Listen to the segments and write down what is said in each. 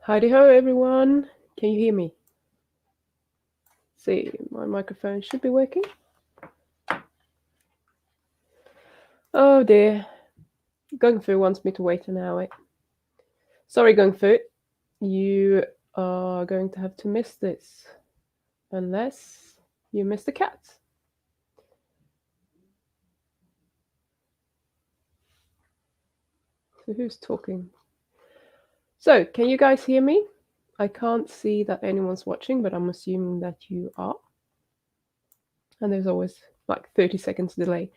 Howdy ho, everyone. Can you hear me? See, my microphone should be working. Oh dear. Gung Fu wants me to wait an hour. Sorry, Gung Fu. You are going to have to miss this. Unless you miss the cats. So who's talking? So, can you guys hear me? I can't see that anyone's watching, but I'm assuming that you are. And there's always like 30 seconds delay.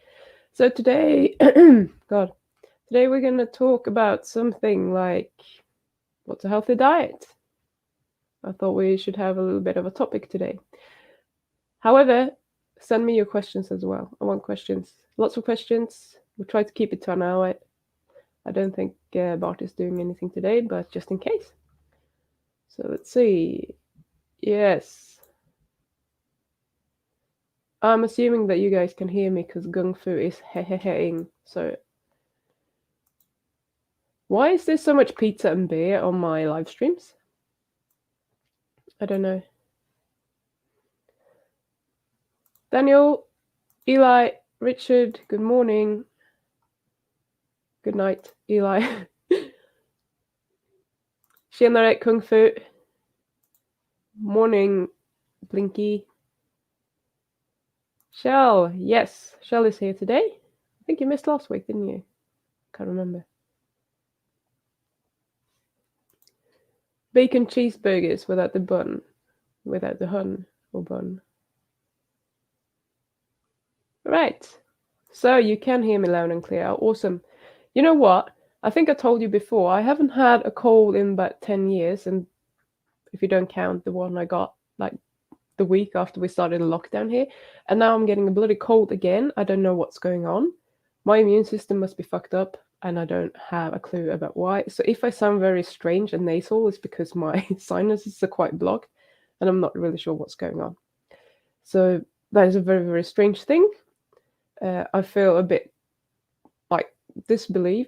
So today, God, today we're going to talk about something like what's a healthy diet? I thought we should have a little bit of a topic today. However, send me your questions as well. I want questions. Lots of questions. We'll try to keep it to an hour. I don't think Bart is doing anything today, but just in case. So let's see. Yes. I'm assuming that you guys can hear me because Gung Fu is he-he-heing. So why is there so much pizza and beer on my live streams? I don't know. Daniel, Eli, Richard, good morning. Good night, Eli. Tjenare, Kung Fu. Morning, Blinky. Shell, yes. Shell is here today. I think you missed last week, didn't you? Can't remember. Bacon cheeseburgers without the bun. Without the hun or bun. Right. So you can hear me loud and clear. Awesome. You know what? I think I told you before, I haven't had a cold in about 10 years, and if you don't count the one I got like the week after we started a lockdown here, and now I'm getting a bloody cold again. I don't know what's going on. My immune system must be fucked up, and I don't have a clue about why. So if I sound very strange and nasal, it's because my sinuses are quite blocked, and I'm not really sure what's going on. So that is a very, very strange thing. I feel a bit like disbelief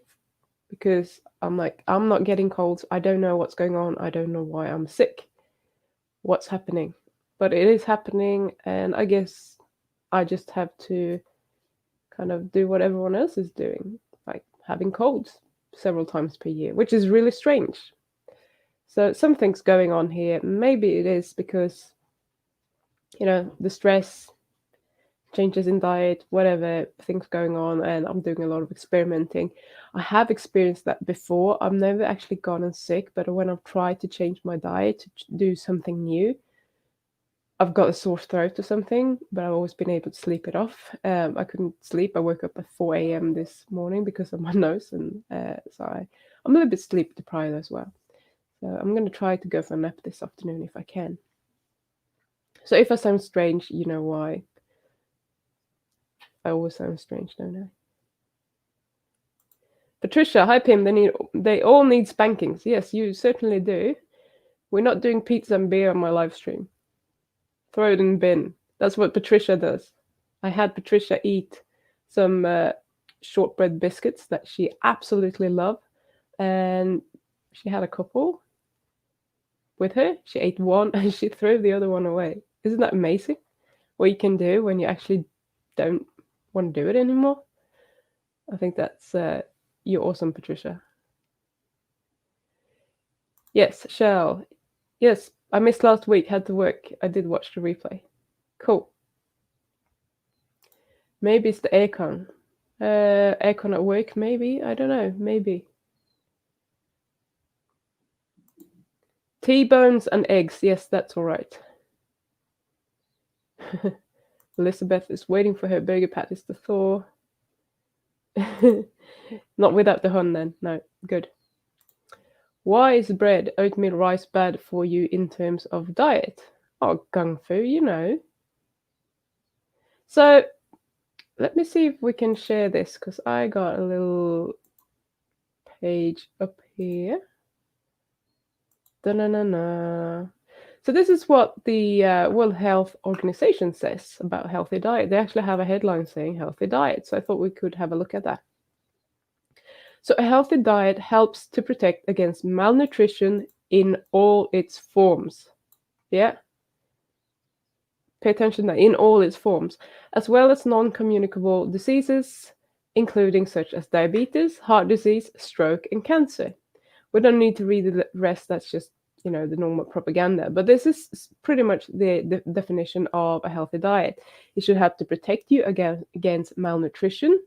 because I'm like, I'm not getting colds. I don't know what's going on. I don't know why I'm sick. What's happening? But it is happening, and I guess I just have to kind of do what everyone else is doing, like having colds several times per year, which is really strange. So something's going on here. Maybe it is because, the stress, changes in diet, whatever, things going on, and I'm doing a lot of experimenting. I have experienced that before. I've never actually gotten sick, but when I've tried to change my diet to do something new, I've got a sore throat or something, but I've always been able to sleep it off. I couldn't sleep. I woke up at 4 a.m. this morning because of my nose, and so I'm a little bit sleep deprived as well. So I'm going to try to go for a nap this afternoon if I can. So if I sound strange, you know why. I always sound strange, don't I? Patricia, hi Pim. They all need spankings. Yes, you certainly do. We're not doing pizza and beer on my live stream. Throw it in the bin. That's what Patricia does. I had Patricia eat some shortbread biscuits that she absolutely loved, and she had a couple with her. She ate one and she threw the other one away. Isn't that amazing? What you can do when you actually don't want to do it anymore? I think that's you're awesome, Patricia. Yes, Shell. Yes, I missed last week. Had to work. I did watch the replay. Cool. Maybe it's the aircon. Aircon at work, maybe. I don't know. Maybe. T-bones and eggs. Yes, that's all right. Elizabeth is waiting for her burger patties to thaw. Not without the hun, then. No, good. Why is bread, oatmeal, rice bad for you in terms of diet? Oh, gung fu, you know. So, let me see if we can share this, because I got a little page up here. Da-na-na-na. So this is what the World Health Organization says about healthy diet. They actually have a headline saying healthy diet, so I thought we could have a look at that. So a healthy diet helps to protect against malnutrition, in all its forms. Yeah? Pay attention to that, in all its forms, as well as non-communicable diseases, including such as diabetes, heart disease, stroke, and cancer. We don't need to read the rest, that's just, the normal propaganda. But this is pretty much the definition of a healthy diet. It should have to protect you against malnutrition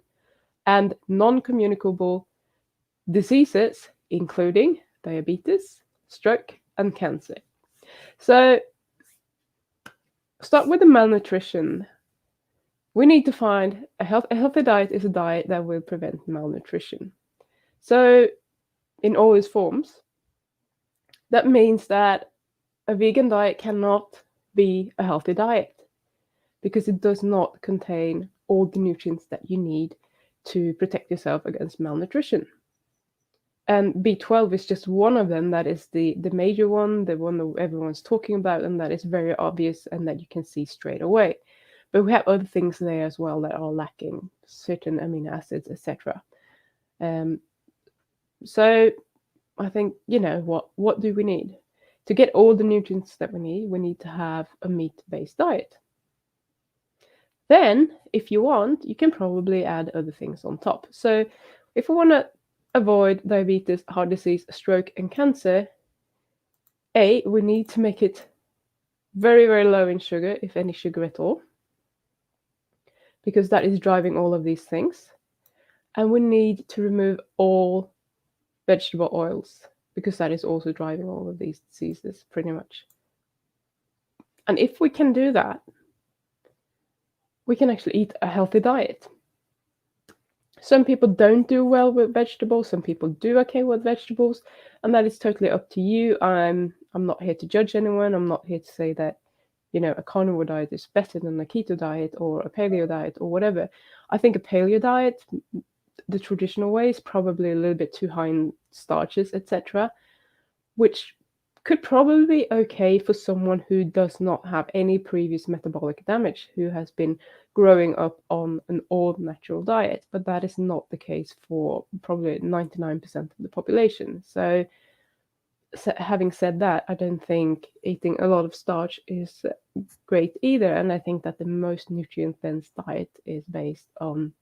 and non-communicable diseases, including diabetes, stroke, and cancer. So, start with the malnutrition. We need to find a healthy diet is a diet that will prevent malnutrition. So, in all its forms, that means that a vegan diet cannot be a healthy diet because it does not contain all the nutrients that you need to protect yourself against malnutrition. And B12 is just one of them. That is the major one, the one that everyone's talking about, and that is very obvious and that you can see straight away. But we have other things there as well that are lacking, certain amino acids, etc. So I think, what do we need? To get all the nutrients that we need to have a meat-based diet. Then, if you want, you can probably add other things on top. So if we want to avoid diabetes, heart disease, stroke, and cancer, we need to make it very, very low in sugar, if any sugar at all, because that is driving all of these things. And we need to remove all vegetable oils, because that is also driving all of these diseases, pretty much. And if we can do that, we can actually eat a healthy diet. Some people don't do well with vegetables, some people do okay with vegetables, and that is totally up to you. I'm not here to judge anyone. I'm not here to say that, a carnivore diet is better than a keto diet or a paleo diet or whatever. I think a paleo diet, the traditional way, is probably a little bit too high in starches, etc., which could probably be okay for someone who does not have any previous metabolic damage, who has been growing up on an all-natural diet. But that is not the case for probably 99% of the population. So having said that, I don't think eating a lot of starch is great either. And I think that the most nutrient-dense diet is based on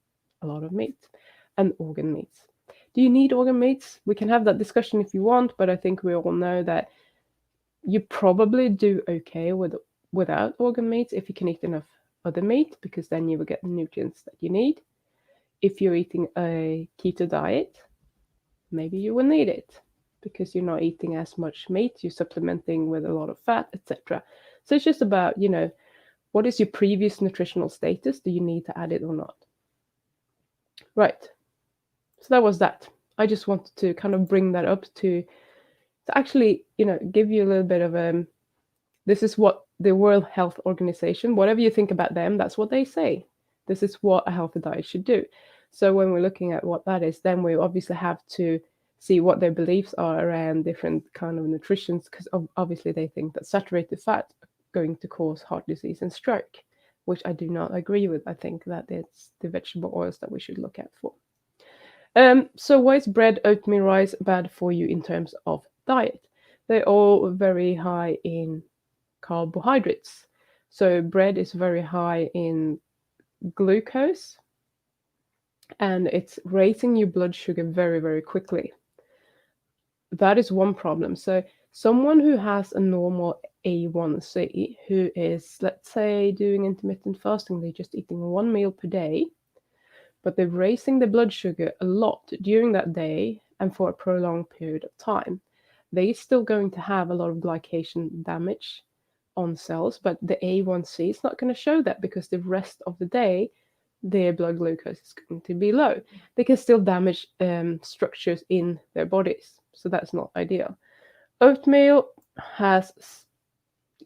a lot of meat and organ meats. Do you need organ meats? We can have that discussion if you want, but I think we all know that you probably do okay without organ meats if you can eat enough other meat, because then you will get the nutrients that you need. If you're eating a keto diet, maybe you will need it because you're not eating as much meat, you're supplementing with a lot of fat, etc. So it's just about, what is your previous nutritional status? Do you need to add it or not? Right. So that was that. I just wanted to kind of bring that up to actually, give you a little bit of this is what the World Health Organization, whatever you think about them, that's what they say. This is what a healthy diet should do. So when we're looking at what that is, then we obviously have to see what their beliefs are around different kind of nutritions, because obviously they think that saturated fat are going to cause heart disease and stroke, which I do not agree with. I think that it's the vegetable oils that we should look at for. So why is bread, oatmeal, rice bad for you in terms of diet? They're all very high in carbohydrates. So bread is very high in glucose, and it's raising your blood sugar very, very quickly. That is one problem. So someone who has a normal A1C, who is, let's say, doing intermittent fasting, they're just eating one meal per day, but they're raising the blood sugar a lot during that day and for a prolonged period of time. They're still going to have a lot of glycation damage on cells, but the A1C is not going to show that because the rest of the day, their blood glucose is going to be low. They can still damage structures in their bodies, so that's not ideal. Oatmeal has,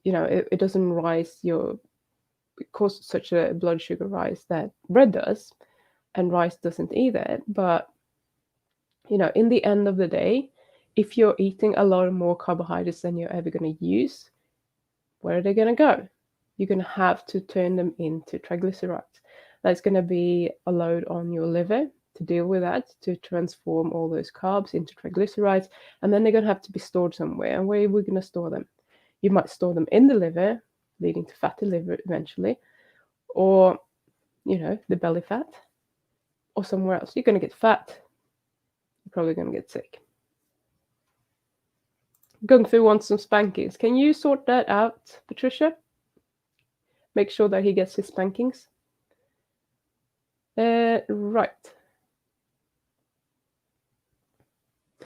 it doesn't cause such a blood sugar rise that bread does, and rice doesn't either. But, in the end of the day, if you're eating a lot more carbohydrates than you're ever going to use, where are they going to go? You're going to have to turn them into triglycerides. That's going to be a load on your liver. to deal with that, to transform all those carbs into triglycerides, and then they're going to have to be stored somewhere. And where are we going to store them? You might store them in the liver, leading to fatty liver eventually, or, the belly fat, or somewhere else. You're going to get fat. You're probably going to get sick. Gung Fu wants some spankies. Can you sort that out, Patricia? Make sure that he gets his spankings. Right.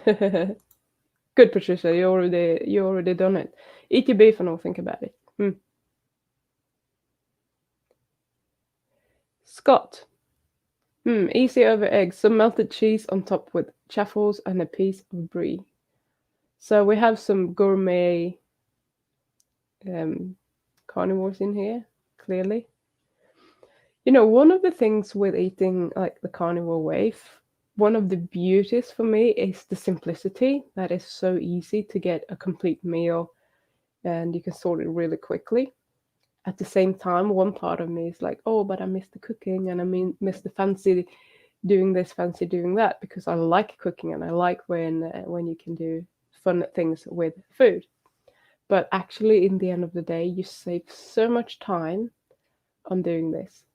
Good, Patricia. You already done it. Eat your beef and I'll think about it. Scott. Easy over eggs. Some melted cheese on top with chaffles and a piece of brie. So we have some gourmet carnivores in here, clearly. One of the things with eating like the carnivore way, one of the beauties for me is the simplicity. That is so easy to get a complete meal and you can sort it really quickly. At the same time, one part of me is like, oh, but I miss the cooking and I miss the fancy doing this, fancy doing that, because I like cooking and I like when you can do fun things with food. But actually, in the end of the day, you save so much time on doing this.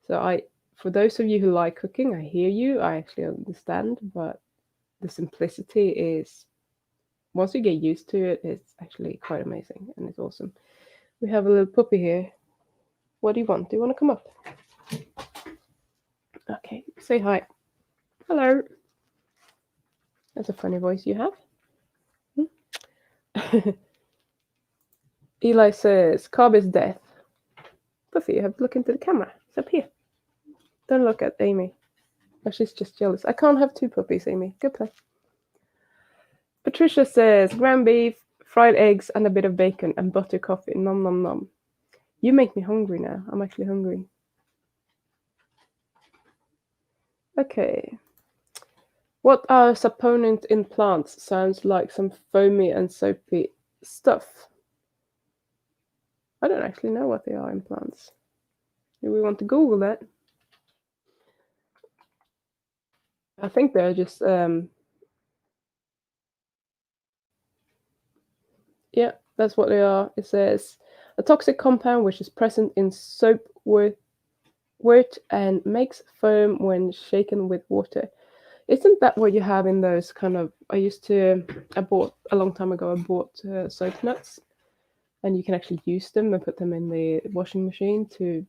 So for those of you who like cooking, I hear you, I actually understand, but the simplicity is, once you get used to it, it's actually quite amazing and it's awesome. We have a little puppy here. What do you want? Do you want to come up? Okay, say hi. Hello. That's a funny voice you have. Eli says, carb is death. Puffy, you have to look into the camera. It's up here. Don't look at Amy. Oh, she's just jealous. I can't have two puppies, Amy. Good play. Patricia says, ground beef, fried eggs, and a bit of bacon and butter coffee. Nom nom nom. You make me hungry now. I'm actually hungry. Okay. What are saponins in plants? Sounds like some foamy and soapy stuff. I don't actually know what they are in plants. Do we want to Google that? I think they're just yeah, that's what they are. It says a toxic compound which is present in soap wort and makes foam when shaken with water. Isn't that what you have in those kind of? I bought a long time ago. I bought soap nuts, and you can actually use them and put them in the washing machine to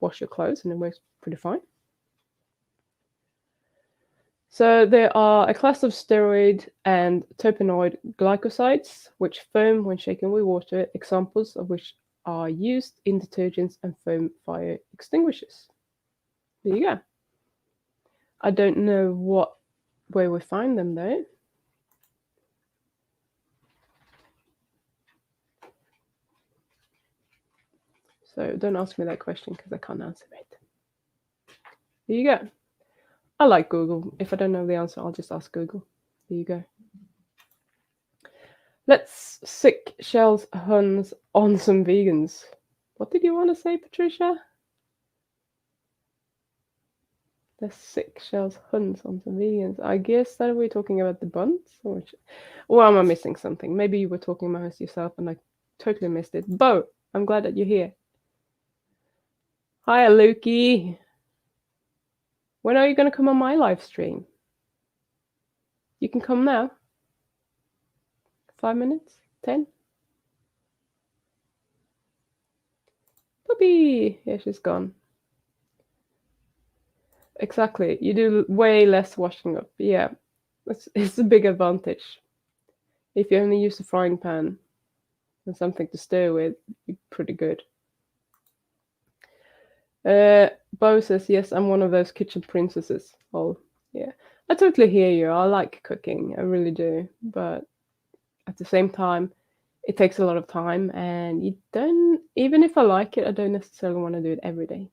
wash your clothes, and it works pretty fine. So there are a class of steroid and terpenoid glycosides, which foam when shaken with water, examples of which are used in detergents and foam fire extinguishers. There you go. I don't know where we find them, though. So don't ask me that question because I can't answer it. There you go. I like Google. If I don't know the answer, I'll just ask Google. There you go. Let's sick shells huns on some vegans. What did you want to say, Patricia? Let's sick shells huns on some vegans. I guess that we're talking about the buns? Or am I missing something? Maybe you were talking about yourself and I totally missed it. Bo, I'm glad that you're here. Hi, Lukie. When are you going to come on my live stream? You can come now. 5 minutes? 10? Puppy! Yeah, she's gone. Exactly. You do way less washing up. Yeah, it's a big advantage. If you only use a frying pan and something to stir with, you're pretty good. Bo says, yes, I'm one of those kitchen princesses. Oh, yeah. I totally hear you. I like cooking. I really do. But at the same time, it takes a lot of time. And even if I like it, I don't necessarily want to do it every day.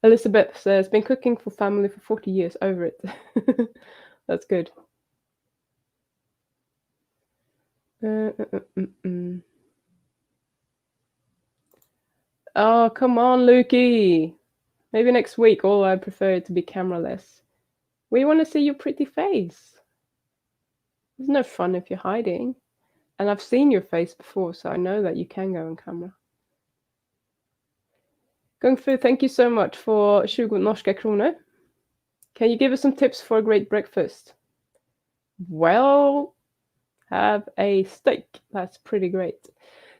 Elizabeth says, been cooking for family for 40 years. Over it. That's good. Oh, come on, Lukie. Maybe next week, although I prefer it to be cameraless. We want to see your pretty face. It's no fun if you're hiding. And I've seen your face before, so I know that you can go on camera. Kung Fu, thank you so much for 20 norska kronor. Can you give us some tips for a great breakfast? Well, have a steak. That's pretty great.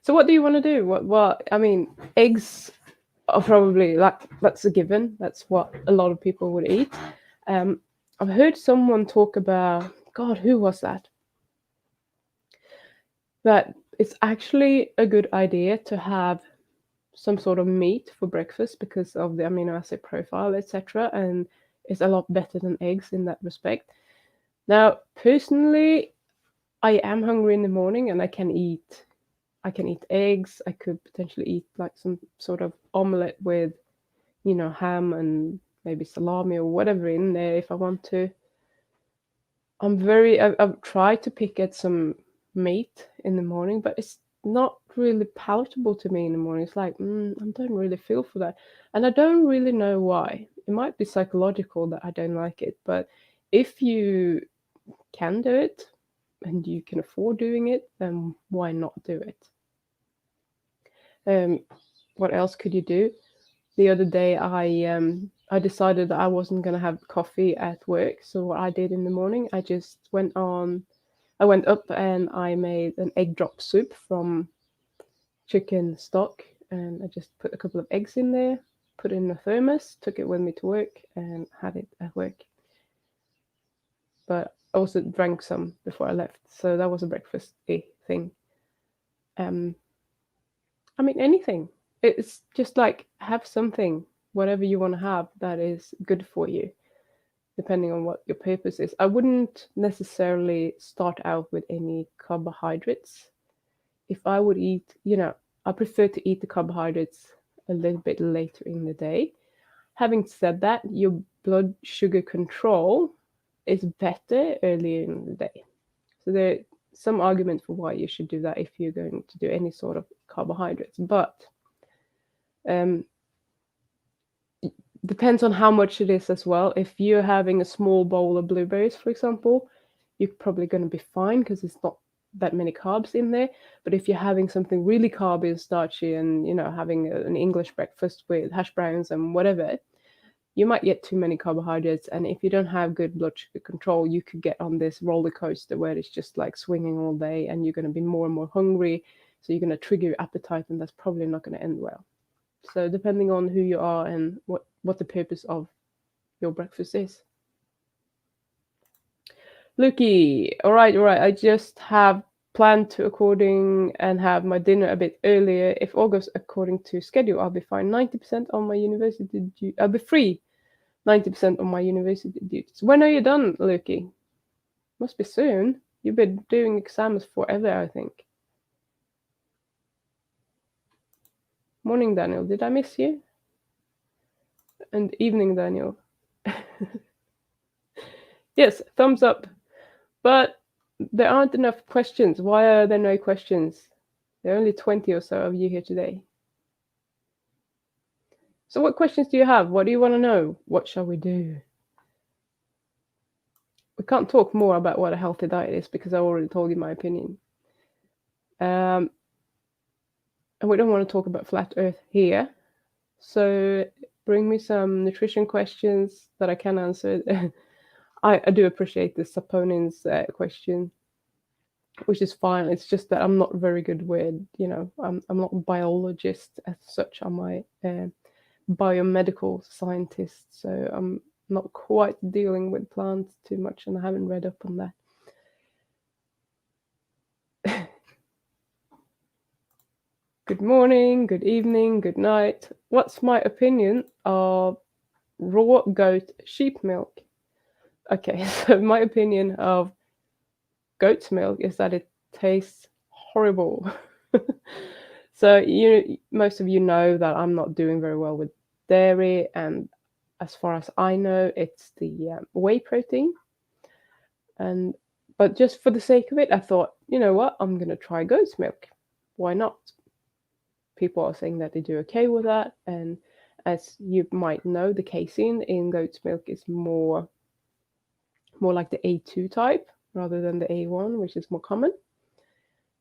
So what do you want to do? What I mean, eggs are probably that's a given. That's what a lot of people would eat. I've heard someone talk about, God, who was that? That it's actually a good idea to have some sort of meat for breakfast because of the amino acid profile, etc. And it's a lot better than eggs in that respect. Now, personally, I am hungry in the morning and I can eat eggs. I could potentially eat like some sort of omelette with, ham and maybe salami or whatever in there if I want to. I've tried to pick at some meat in the morning, but it's not really palatable to me in the morning. It's like, I don't really feel for that. And I don't really know why. It might be psychological that I don't like it, but if you can do it and you can afford doing it, then why not do it? What else could you do? The other day, I decided that I wasn't gonna have coffee at work. So what I did in the morning, I went up and I made an egg drop soup from chicken stock, and I just put a couple of eggs in there, put it in a thermos, took it with me to work, and had it at work. But I also drank some before I left, so that was a breakfast-y thing. I mean, anything. It's just like have something, whatever you want to have, that is good for you, depending on what your purpose is. I wouldn't necessarily start out with any carbohydrates. If I would eat, I prefer to eat the carbohydrates a little bit later in the day. Having said that, your blood sugar control is better earlier in the day. So there are some arguments for why you should do that if you're going to do any sort of carbohydrates. But depends on how much it is as well. If you're having a small bowl of blueberries, for example, you're probably going to be fine because it's not that many carbs in there. But if you're having something really carby and starchy and, having an English breakfast with hash browns and whatever, you might get too many carbohydrates. And if you don't have good blood sugar control, you could get on this roller coaster where it's just like swinging all day and you're going to be more and more hungry. So you're going to trigger your appetite, and that's probably not going to end well. So depending on who you are and what the purpose of your breakfast is. Lukie, all right. I just have planned to have my dinner a bit earlier. If all goes according to schedule, I'll be fine. 90% on my university I'll be free 90% on my university duties. When are you done, Lukie? Must be soon. You've been doing exams forever, I think. Morning, Daniel. Did I miss you? And evening, Daniel. Yes, thumbs up. But there aren't enough questions. Why are there no questions? There are only 20 or so of you here today. So what questions do you have? What do you want to know? What shall we do? We can't talk more about what a healthy diet is because I already told you my opinion. And we don't want to talk about flat earth here. So bring me some nutrition questions that I can answer. I do appreciate the Saponin's question, which is fine. It's just that I'm not very good with, I'm not a biologist as such. I'm a biomedical scientist, so I'm not quite dealing with plants too much, and I haven't read up on that. Good morning, good evening, good night. What's my opinion of raw goat sheep milk? Okay, so my opinion of goat's milk is that it tastes horrible. So most of you know that I'm not doing very well with dairy, and as far as I know, it's the whey protein. But just for the sake of it, I thought, you know what, I'm gonna try goat's milk. Why not? People are saying that they do okay with that, and as you might know, the casein in goat's milk is more like the A2 type rather than the A1, which is more common.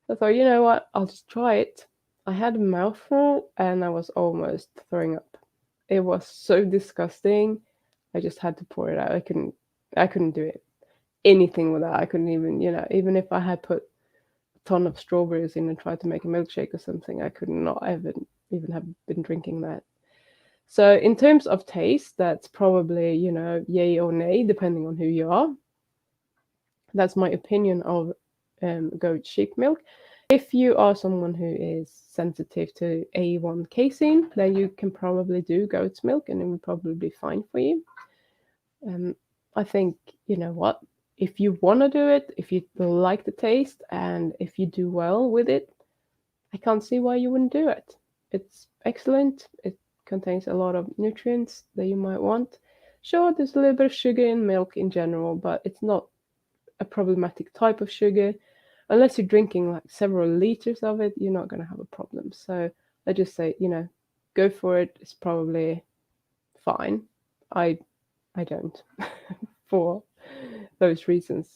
So I thought, you know what, I'll just try it. I had a mouthful and I was almost throwing up. It was so disgusting. I just had to pour it out. I couldn't do it. Anything with that. I couldn't even, even if I had put a ton of strawberries in and tried to make a milkshake or something, I could not even have been drinking that. So in terms of taste, that's probably, yay or nay, depending on who you are. That's my opinion of goat sheep milk. If you are someone who is sensitive to A1 casein, then you can probably do goat's milk and it will probably be fine for you. I think, you know what, if you want to do it, if you like the taste, and if you do well with it, I can't see why you wouldn't do it. It's excellent. It contains a lot of nutrients that you might want. Sure, there's a little bit of sugar in milk in general, but it's not a problematic type of sugar. Unless you're drinking like several liters of it, you're not going to have a problem. So I just say, go for it. It's probably fine. I don't for those reasons.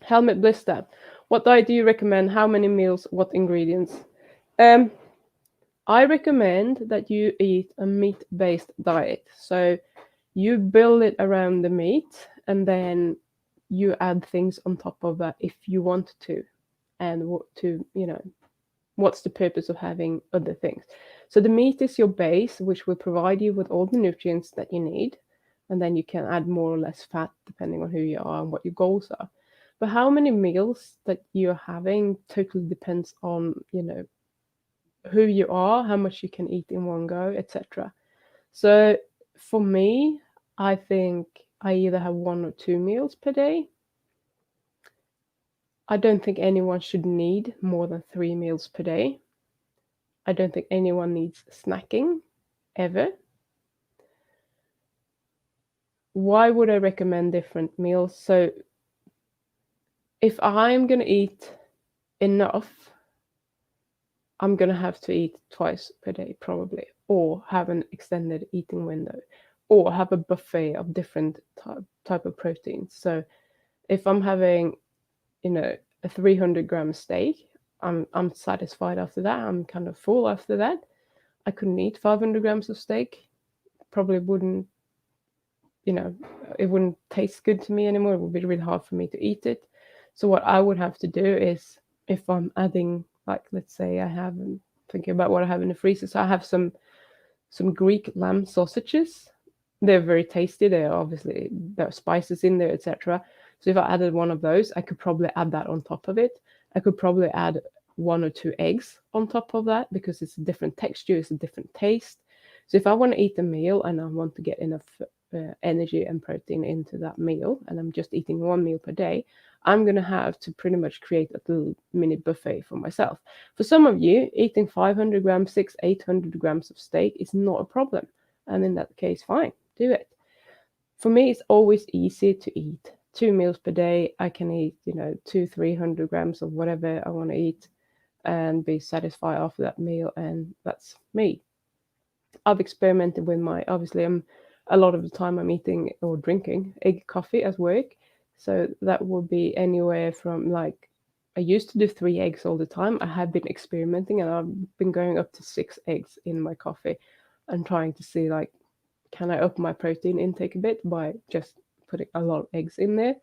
Helmet blister. What diet do you recommend? How many meals? What ingredients? I recommend that you eat a meat-based diet. So you build it around the meat and then you add things on top of that if you want to. And what's the purpose of having other things? So the meat is your base, which will provide you with all the nutrients that you need. And then you can add more or less fat depending on who you are and what your goals are. But how many meals that you're having totally depends on, who you are, how much you can eat in one go, etc. So for me, I think I either have 1 or 2 meals per day. I don't think anyone should need more than 3 meals per day. I don't think anyone needs snacking, ever. Why would I recommend different meals? So if I'm going to eat enough, I'm going to have to eat twice per day probably, or have an extended eating window, or have a buffet of different type of proteins. So if I'm having, a 300-gram steak, I'm satisfied after that. I'm kind of full after that. I couldn't eat 500 grams of steak. Probably wouldn't, it wouldn't taste good to me anymore. It would be really hard for me to eat it. So what I would have to do is, if I'm adding, like, let's say I'm thinking about what I have in the freezer. So I have some Greek lamb sausages. They're very tasty. There are spices in there, etc. So if I added one of those, I could probably add that on top of it. I could probably add 1 or 2 eggs on top of that because it's a different texture, it's a different taste. So if I want to eat a meal and I want to get enough energy and protein into that meal, and I'm just eating 1 meal per day, I'm going to have to pretty much create a little mini buffet for myself. For some of you, eating 500 grams, 800 grams of steak is not a problem. And in that case, fine, do it. For me, it's always easy to eat 2 meals per day. I can eat, 200-300 grams of whatever I want to eat and be satisfied after that meal. And that's me. I've experimented with obviously a lot of the time I'm eating or drinking egg coffee at work. So that will be anywhere from, like, I used to do 3 eggs all the time. I have been experimenting and I've been going up to 6 eggs in my coffee and trying to see, like, can I up my protein intake a bit by just putting a lot of eggs in there?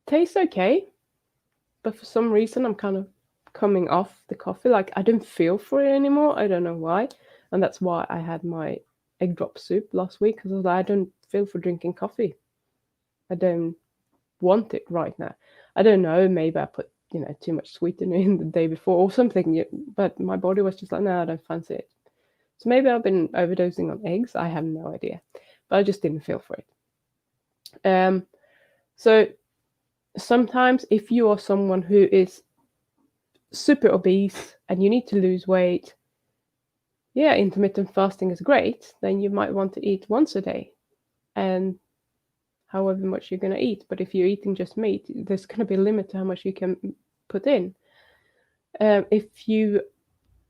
Tastes okay, but for some reason I'm kind of coming off the coffee. Like, I don't feel for it anymore. I don't know why. And that's why I had my egg drop soup last week, because I was like, I don't feel for drinking coffee. I don't want it right now. I don't know, maybe I put, too much sweetener in the day before or something, but my body was just like, no, I don't fancy it. So maybe I've been overdosing on eggs. I have no idea, but I just didn't feel for it. So sometimes if you are someone who is super obese and you need to lose weight, yeah, intermittent fasting is great. Then you might want to eat once a day and however much you're going to eat. But if you're eating just meat, there's going to be a limit to how much you can put in. If you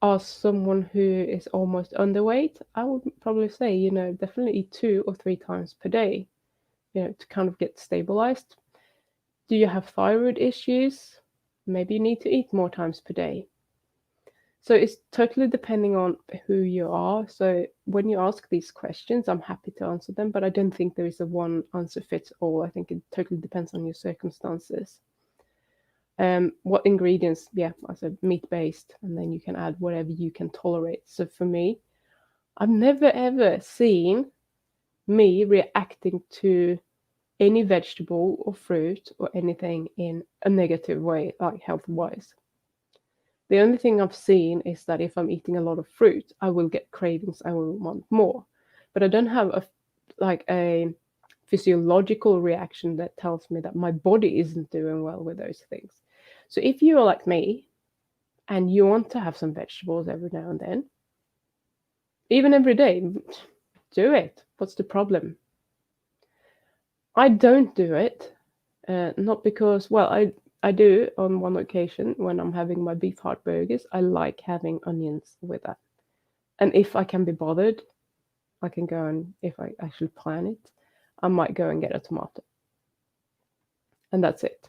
as someone who is almost underweight, I would probably say, definitely eat 2 or 3 times per day, to kind of get stabilized. Do you have thyroid issues? Maybe you need to eat more times per day. So it's totally depending on who you are. So when you ask these questions, I'm happy to answer them, but I don't think there is a one answer fits all. I think it totally depends on your circumstances. What ingredients? Yeah, I said meat based, and then you can add whatever you can tolerate. So for me, I've never ever seen me reacting to any vegetable or fruit or anything in a negative way, like health wise. The only thing I've seen is that if I'm eating a lot of fruit, I will get cravings. I will want more, but I don't have a physiological reaction that tells me that my body isn't doing well with those things. So if you are like me and you want to have some vegetables every now and then, even every day, do it. What's the problem? I don't do it, not because, well, I do on one occasion when I'm having my beef heart burgers. I like having onions with that. And if I can be bothered, I can go and, if I actually plan it, I might go and get a tomato. And that's it.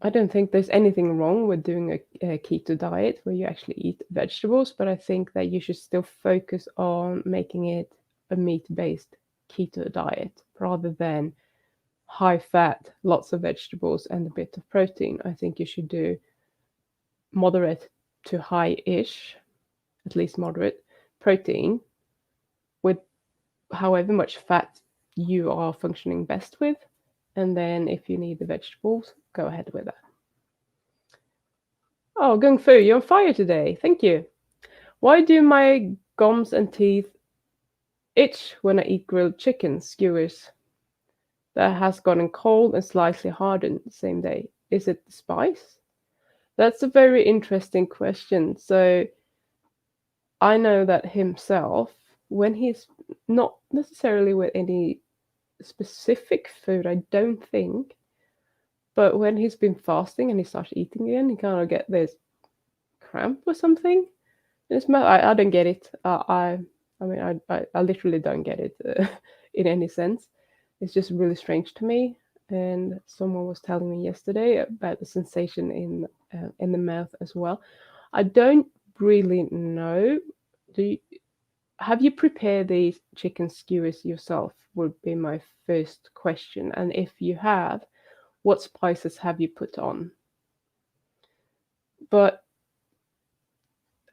I don't think there's anything wrong with doing a keto diet where you actually eat vegetables, but I think that you should still focus on making it a meat-based keto diet rather than high fat, lots of vegetables, and a bit of protein. I think you should do moderate to high-ish, at least moderate protein with however much fat you are functioning best with. And then if you need the vegetables, go ahead with that. Oh, Gung Fu, you're on fire today. Thank you. Why do my gums and teeth itch when I eat grilled chicken skewers that has gotten cold and slightly hardened the same day? Is it the spice? That's a very interesting question. So I know that himself, when he's not necessarily with any specific food, I don't think, but when he's been fasting and he starts eating again, he kind of get this cramp or something. I don't get it. I literally don't get it in any sense. It's just really strange to me. And someone was telling me yesterday about the sensation in the mouth as well. I don't really know. Have you prepared these chicken skewers yourself? Would be my first question. And if you have, what spices have you put on? But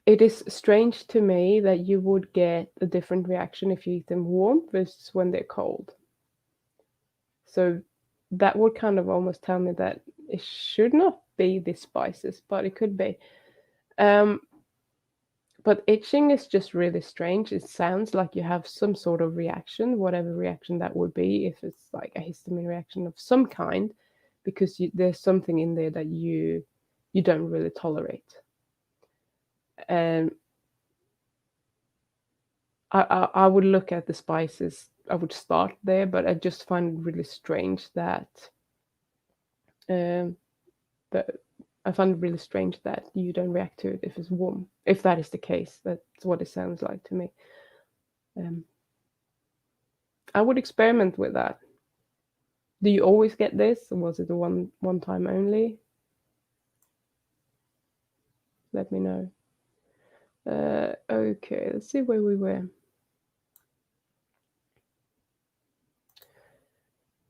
it is strange to me that you would get a different reaction if you eat them warm versus when they're cold. So that would kind of almost tell me that it should not be the spices, but it could be. But itching is just really strange. It sounds like you have some sort of reaction, whatever reaction that would be, if it's like a histamine reaction of some kind, because there's something in there that you don't really tolerate. And I would look at the spices. I would start there, but I just find it really strange that that I find it really strange that you don't react to it if it's warm. If that is the case, that's what it sounds like to me. I would experiment with that. Do you always get this, or was it a one time only? Let me know. Okay, let's see where we were.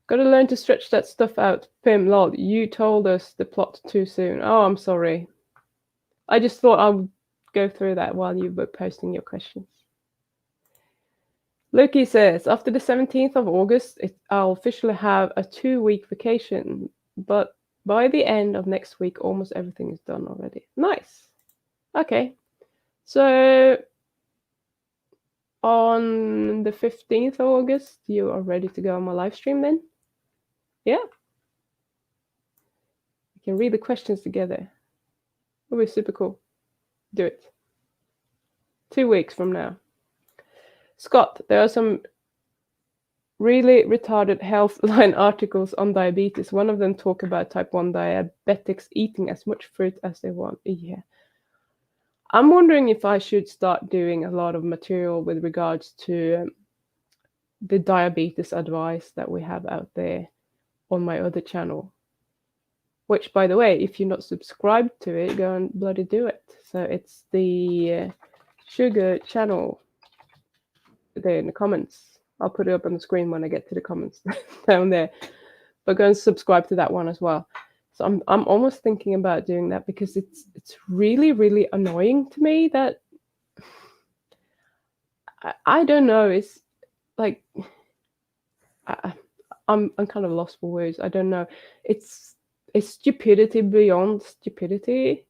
Gotta learn to stretch that stuff out. Pim, lol, you told us the plot too soon. Oh, I'm sorry. I just thought I would go through that while you were posting your questions. Loki says, after the 17th of August, I'll officially have a 2-week vacation, but by the end of next week, almost everything is done already. Nice. Okay. So on the 15th of August, you are ready to go on my live stream then? Yeah. We can read the questions together. It'll be super cool. Do it. 2 weeks from now. Scott, there are some really retarded health line articles on diabetes. One of them talk about type 1 diabetics eating as much fruit as they want a year. I'm wondering if I should start doing a lot of material with regards to the diabetes advice that we have out there on my other channel. Which, by the way, if you're not subscribed to it, go and bloody do it. So it's the sugar channel there in the comments. I'll put it up on the screen when I get to the comments down there. But go and subscribe to that one as well. So I'm almost thinking about doing that because it's really, really annoying to me that I don't know. It's like I'm kind of lost for words. I don't know. It's stupidity beyond stupidity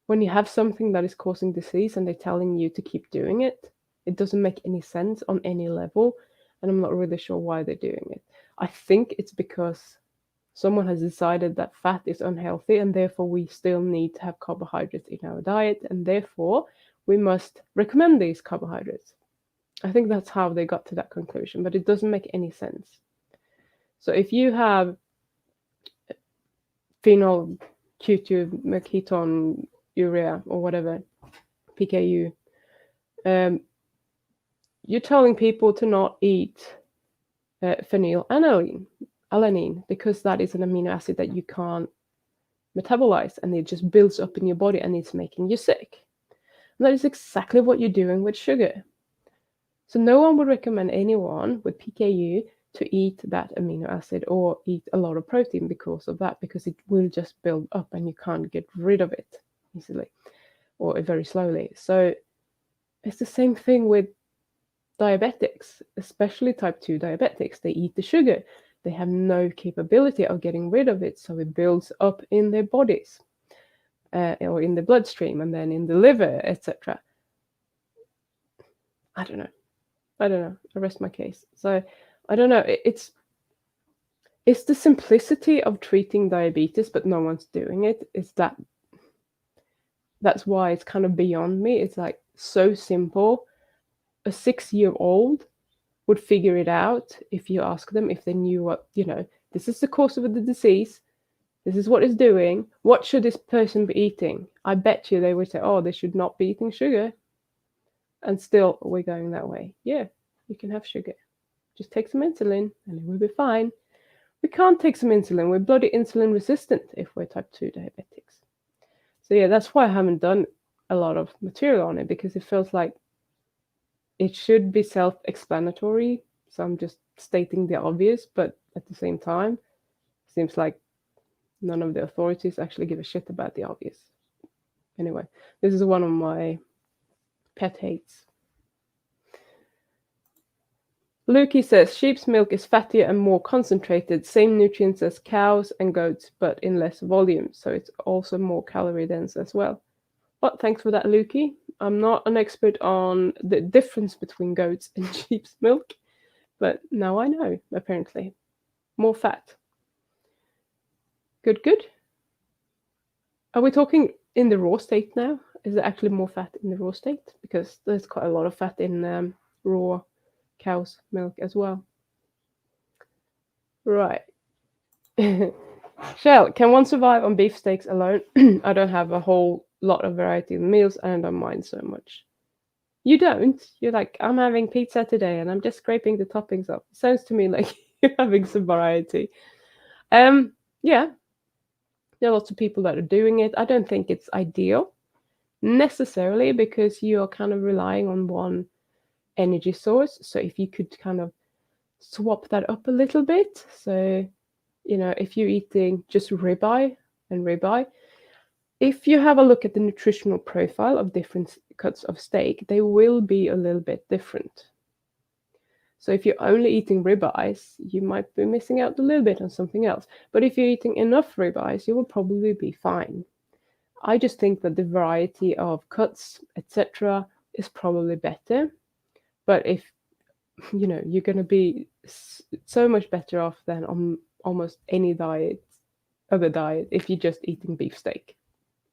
when you have something that is causing disease and they're telling you to keep doing it. It doesn't make any sense on any level, and I'm not really sure why they're doing it. I think it's because someone has decided that fat is unhealthy and therefore we still need to have carbohydrates in our diet, and therefore we must recommend these carbohydrates. I think that's how they got to that conclusion, but it doesn't make any sense. So if you have phenol ketone urea or whatever, PKU, you're telling people to not eat phenylalanine because that is an amino acid that you can't metabolize and it just builds up in your body and it's making you sick. And that is exactly what you're doing with sugar. So no one would recommend anyone with PKU to eat that amino acid or eat a lot of protein because of that, because it will just build up and you can't get rid of it easily or very slowly. So it's the same thing with diabetics, especially type 2 diabetics. They eat the sugar. They have no capability of getting rid of it, so it builds up in their bodies or in the bloodstream and then in the liver, etc. I don't know. I rest my case. So I don't know. It's the simplicity of treating diabetes, but no one's doing it. That's why it's kind of beyond me. It's like so simple. A 6-year-old would figure it out if you ask them, if they knew what, this is the cause of the disease. This is what it's doing. What should this person be eating? I bet you they would say, oh, they should not be eating sugar. And still, we're going that way. Yeah, you can have sugar. Just take some insulin and it will be fine. We can't take some insulin. We're bloody insulin resistant if we're type 2 diabetics. So yeah, that's why I haven't done a lot of material on it, because it feels like it should be self-explanatory. So I'm just stating the obvious, but at the same time, it seems like none of the authorities actually give a shit about the obvious. Anyway, this is one of my pet hates. Lukie says sheep's milk is fattier and more concentrated, same nutrients as cows and goats, but in less volume, so it's also more calorie dense as well. Well, thanks for that, Lukie. I'm not an expert on the difference between goats and sheep's milk, but now I know, apparently. More fat. Good. Are we talking in the raw state now? Is there actually more fat in the raw state? Because there's quite a lot of fat in raw cow's milk as well. Right. Shell, can one survive on beef steaks alone? I don't have a whole lot of variety in meals and I don't mind so much. You don't? You're like, I'm having pizza today and I'm just scraping the toppings off. Sounds to me like you're having some variety. Yeah. There are lots of people that are doing it. I don't think it's ideal necessarily because you're kind of relying on one energy source. So if you could kind of swap that up a little bit. So, if you're eating just ribeye, if you have a look at the nutritional profile of different cuts of steak, they will be a little bit different. So if you're only eating ribeyes, you might be missing out a little bit on something else. But if you're eating enough ribeyes, you will probably be fine. I just think that the variety of cuts, etc., is probably better. But if you're going to be so much better off than on almost any other diet, if you're just eating beefsteak.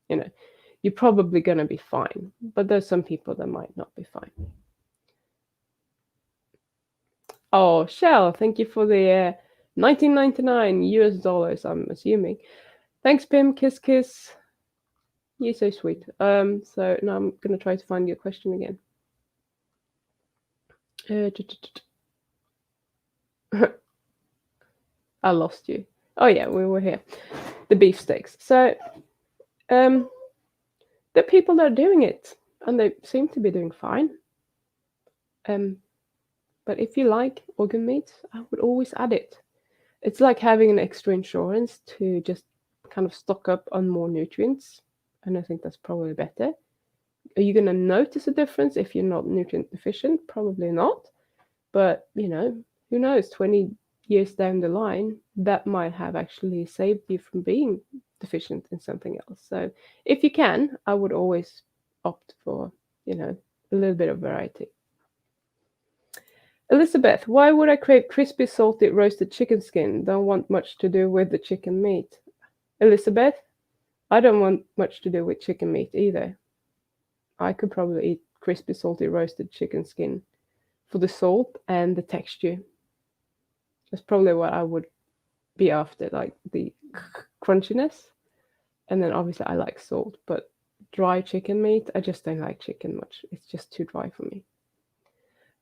You're probably going to be fine. But there's some people that might not be fine. Oh, Shell, thank you for the 1999 US dollars, I'm assuming. Thanks, Pim. Kiss, kiss. You're so sweet. So now I'm gonna try to find your question again. I lost you. Oh yeah, we were here. The beefsteaks. So, there are people that are doing it, and they seem to be doing fine. But if you like organ meat, I would always add it. It's like having an extra insurance to just kind of stock up on more nutrients, and I think that's probably better. Are you going to notice a difference if you're not nutrient deficient? Probably not. But, who knows, 20 years down the line, that might have actually saved you from being deficient in something else. So if you can, I would always opt for, a little bit of variety. Elizabeth, why would I crave crispy, salty, roasted chicken skin? Don't want much to do with the chicken meat. Elizabeth, I don't want much to do with chicken meat either. I could probably eat crispy, salty, roasted chicken skin for the salt and the texture. That's probably what I would be after, like the crunchiness. And then obviously I like salt, but dry chicken meat, I just don't like chicken much. It's just too dry for me.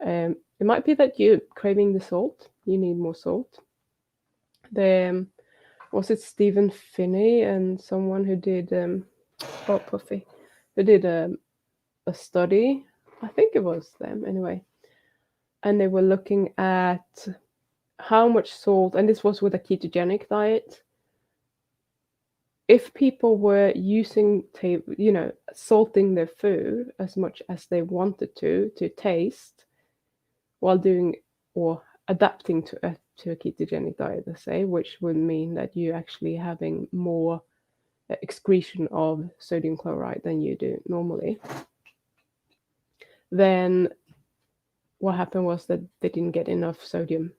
It might be that you're craving the salt. You need more salt. Was it Stephen Finney and someone who did Puffy, who did a study? I think it was them anyway, and they were looking at how much salt, and this was with a ketogenic diet. If people were using, salting their food as much as they wanted to taste, while doing or adapting to a ketogenic diet, let's say, which would mean that you're actually having more excretion of sodium chloride than you do normally, then what happened was that they didn't get enough sodium.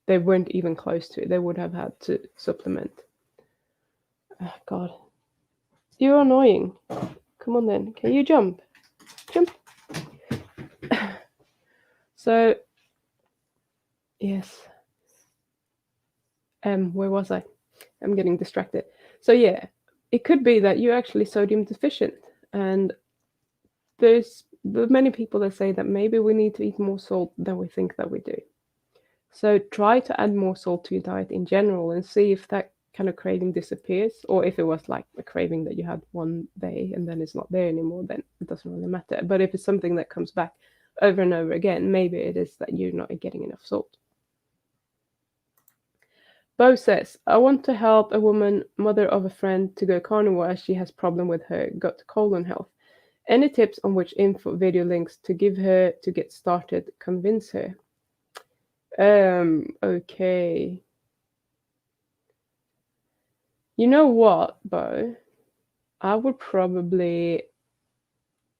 They weren't even close to it. They would have had to supplement. Oh, God. You're annoying. Come on then. Can you jump? Jump. So, yes. Where was I? I'm getting distracted. So yeah, it could be that you're actually sodium deficient, and there's many people that say that maybe we need to eat more salt than we think that we do. So try to add more salt to your diet in general and see if that kind of craving disappears, or if it was like a craving that you had one day and then it's not there anymore, then it doesn't really matter. But if it's something that comes back over and over again, maybe it is that you're not getting enough salt. Bo says, I want to help a woman, mother of a friend, to go carnivore as she has problem with her gut colon health. Any tips on which info video links to give her to get started convince her? Okay. You know what, Bo? I would probably,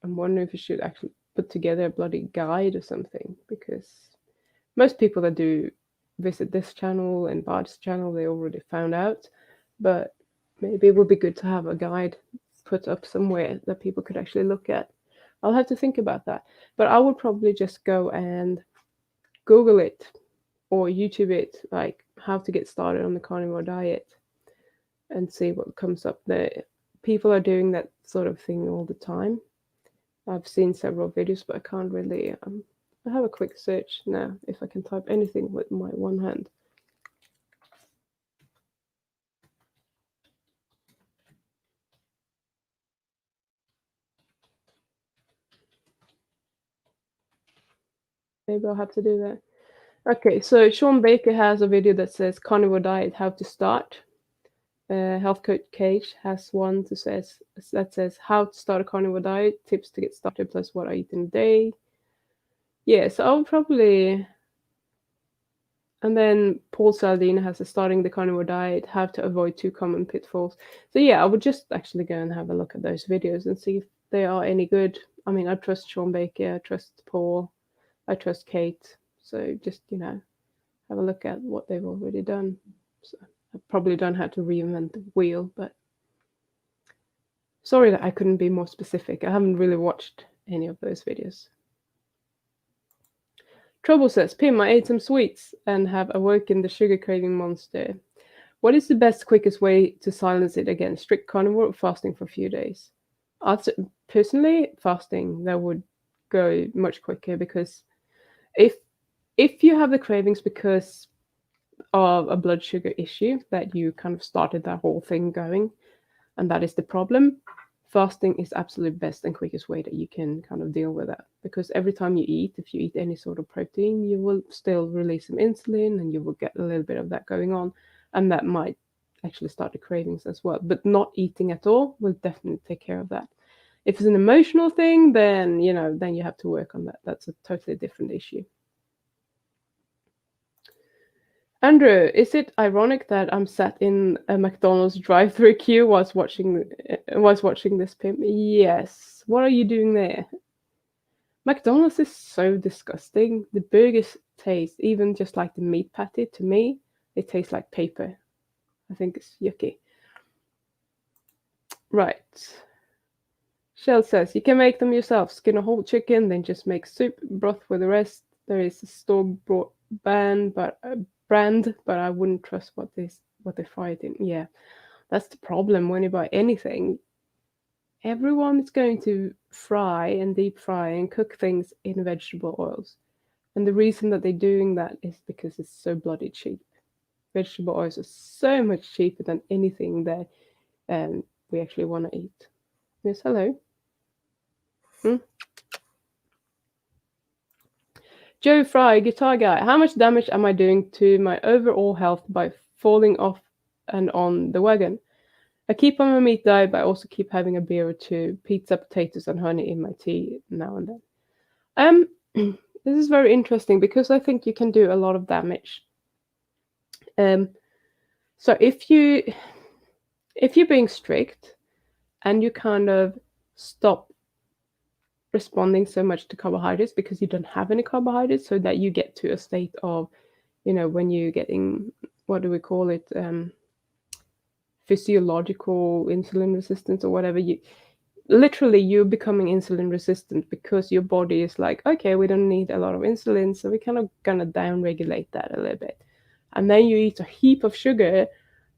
I'm wondering if you should actually put together a bloody guide or something, because most people that do visit this channel and Bard's channel, they already found out, but maybe it would be good to have a guide put up somewhere that people could actually look at. I'll have to think about that, but I would probably just go and Google it or YouTube it, like how to get started on the carnivore diet, and see what comes up there. People are doing that sort of thing all the time. I've seen several videos, but I can't really I have a quick search now if I can type anything with my one hand. Maybe I'll have to do that. Okay, so Sean Baker has a video that says carnivore diet, how to start. Health Coach Cage has one that says how to start a carnivore diet, tips to get started, plus what I eat in a day. Yeah, so I'll probably. And then Paul Saldina has a starting the carnivore diet, how to avoid 2 common pitfalls. So yeah, I would just actually go and have a look at those videos and see if they are any good. I mean, I trust Sean Baker, I trust Paul, I trust Kate. So just, have a look at what they've already done. So I probably don't have to reinvent the wheel, but sorry that I couldn't be more specific. I haven't really watched any of those videos. Trouble says, Pim, I ate some sweets and have awoken the sugar craving monster. What is the best, quickest way to silence it again? Strict carnivore or fasting for a few days? I'd say, personally, fasting. That would go much quicker because if if you have the cravings because of a blood sugar issue that you kind of started that whole thing going, and that is the problem, fasting is absolute best and quickest way that you can kind of deal with that. Because every time you eat, if you eat any sort of protein, you will still release some insulin and you will get a little bit of that going on, and that might actually start the cravings as well. But not eating at all will definitely take care of that. If it's an emotional thing, then then you have to work on that. That's a totally different issue. Andrew, is it ironic that I'm sat in a McDonald's drive-through queue whilst watching this pimp? Yes. What are you doing there? McDonald's is so disgusting. The burgers taste, even just like the meat patty, to me, it tastes like paper. I think it's yucky. Right. Shell says, you can make them yourself. Skin a whole chicken, then just make soup, broth with the rest. There is a store-bought brand, but I wouldn't trust what they fry it in. Yeah, that's the problem when you buy anything. Everyone is going to fry and deep fry and cook things in vegetable oils. And the reason that they're doing that is because it's so bloody cheap. Vegetable oils are so much cheaper than anything that we actually want to eat. Yes, hello. Joe Fry, guitar guy, how much damage am I doing to my overall health by falling off and on the wagon? I keep on my meat diet, but I also keep having a beer or two, pizza, potatoes, and honey in my tea now and then. This is very interesting because I think you can do a lot of damage. So if you're being strict and you kind of stop responding so much to carbohydrates because you don't have any carbohydrates, so that you get to a state of, when you're getting, what do we call it, physiological insulin resistance or whatever, you're becoming insulin resistant because your body is like, okay, we don't need a lot of insulin, so we're kind of gonna down regulate that a little bit. And then you eat a heap of sugar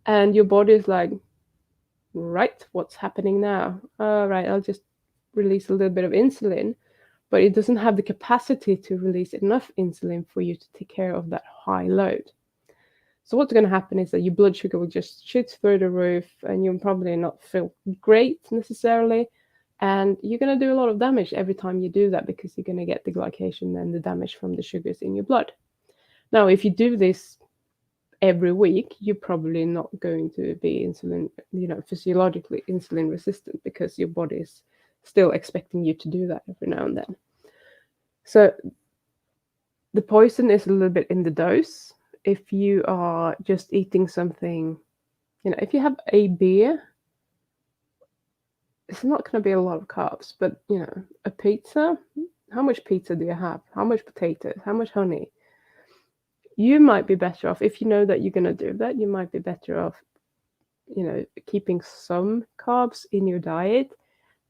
and your body is like, right, what's happening now? All right, I'll just release a little bit of insulin, but it doesn't have the capacity to release enough insulin for you to take care of that high load. So what's going to happen is that your blood sugar will just shoot through the roof and you'll probably not feel great necessarily. And you're going to do a lot of damage every time you do that because you're going to get the glycation and the damage from the sugars in your blood. Now, if you do this every week, you're probably not going to be physiologically insulin resistant because your body is still expecting you to do that every now and then. So the poison is a little bit in the dose. If you are just eating something, if you have a beer, it's not going to be a lot of carbs, but a pizza, how much pizza do you have? How much potatoes? How much honey? You might be better off, if you know that you're going to do that, you might be better off, keeping some carbs in your diet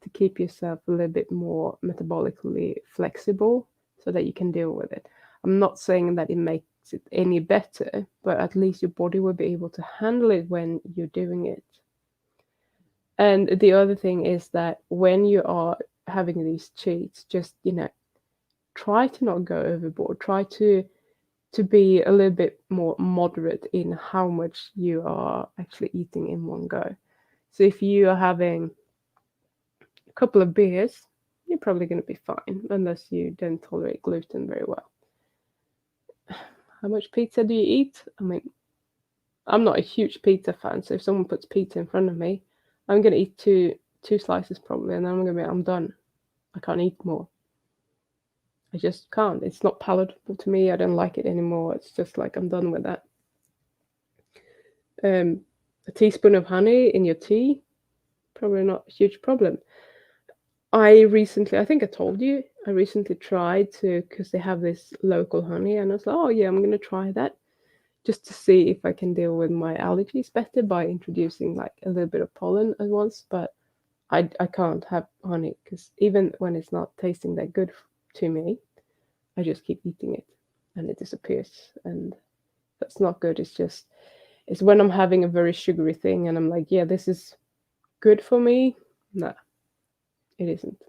to keep yourself a little bit more metabolically flexible so that you can deal with it. I'm not saying that it makes it any better, but at least your body will be able to handle it when you're doing it. And the other thing is that when you are having these cheats, just try to not go overboard. Try to be a little bit more moderate in how much you are actually eating in one go. So if you are having a couple of beers, you're probably going to be fine unless you don't tolerate gluten very well. How much pizza do you eat? I mean, I'm not a huge pizza fan, so if someone puts pizza in front of me, I'm going to eat two slices probably, and then I'm done. I can't eat more. I just can't. It's not palatable to me. I don't like it anymore. It's just like I'm done with that. A teaspoon of honey in your tea, probably not a huge problem. I think I told you, I recently tried because they have this local honey, and I was like, oh yeah, I'm going to try that just to see if I can deal with my allergies better by introducing like a little bit of pollen at once. But I can't have honey because even when it's not tasting that good to me, I just keep eating it. and it disappears. And that's not good. It's when I'm having a very sugary thing and I'm like, yeah, this is good for me. Nah, it isn't.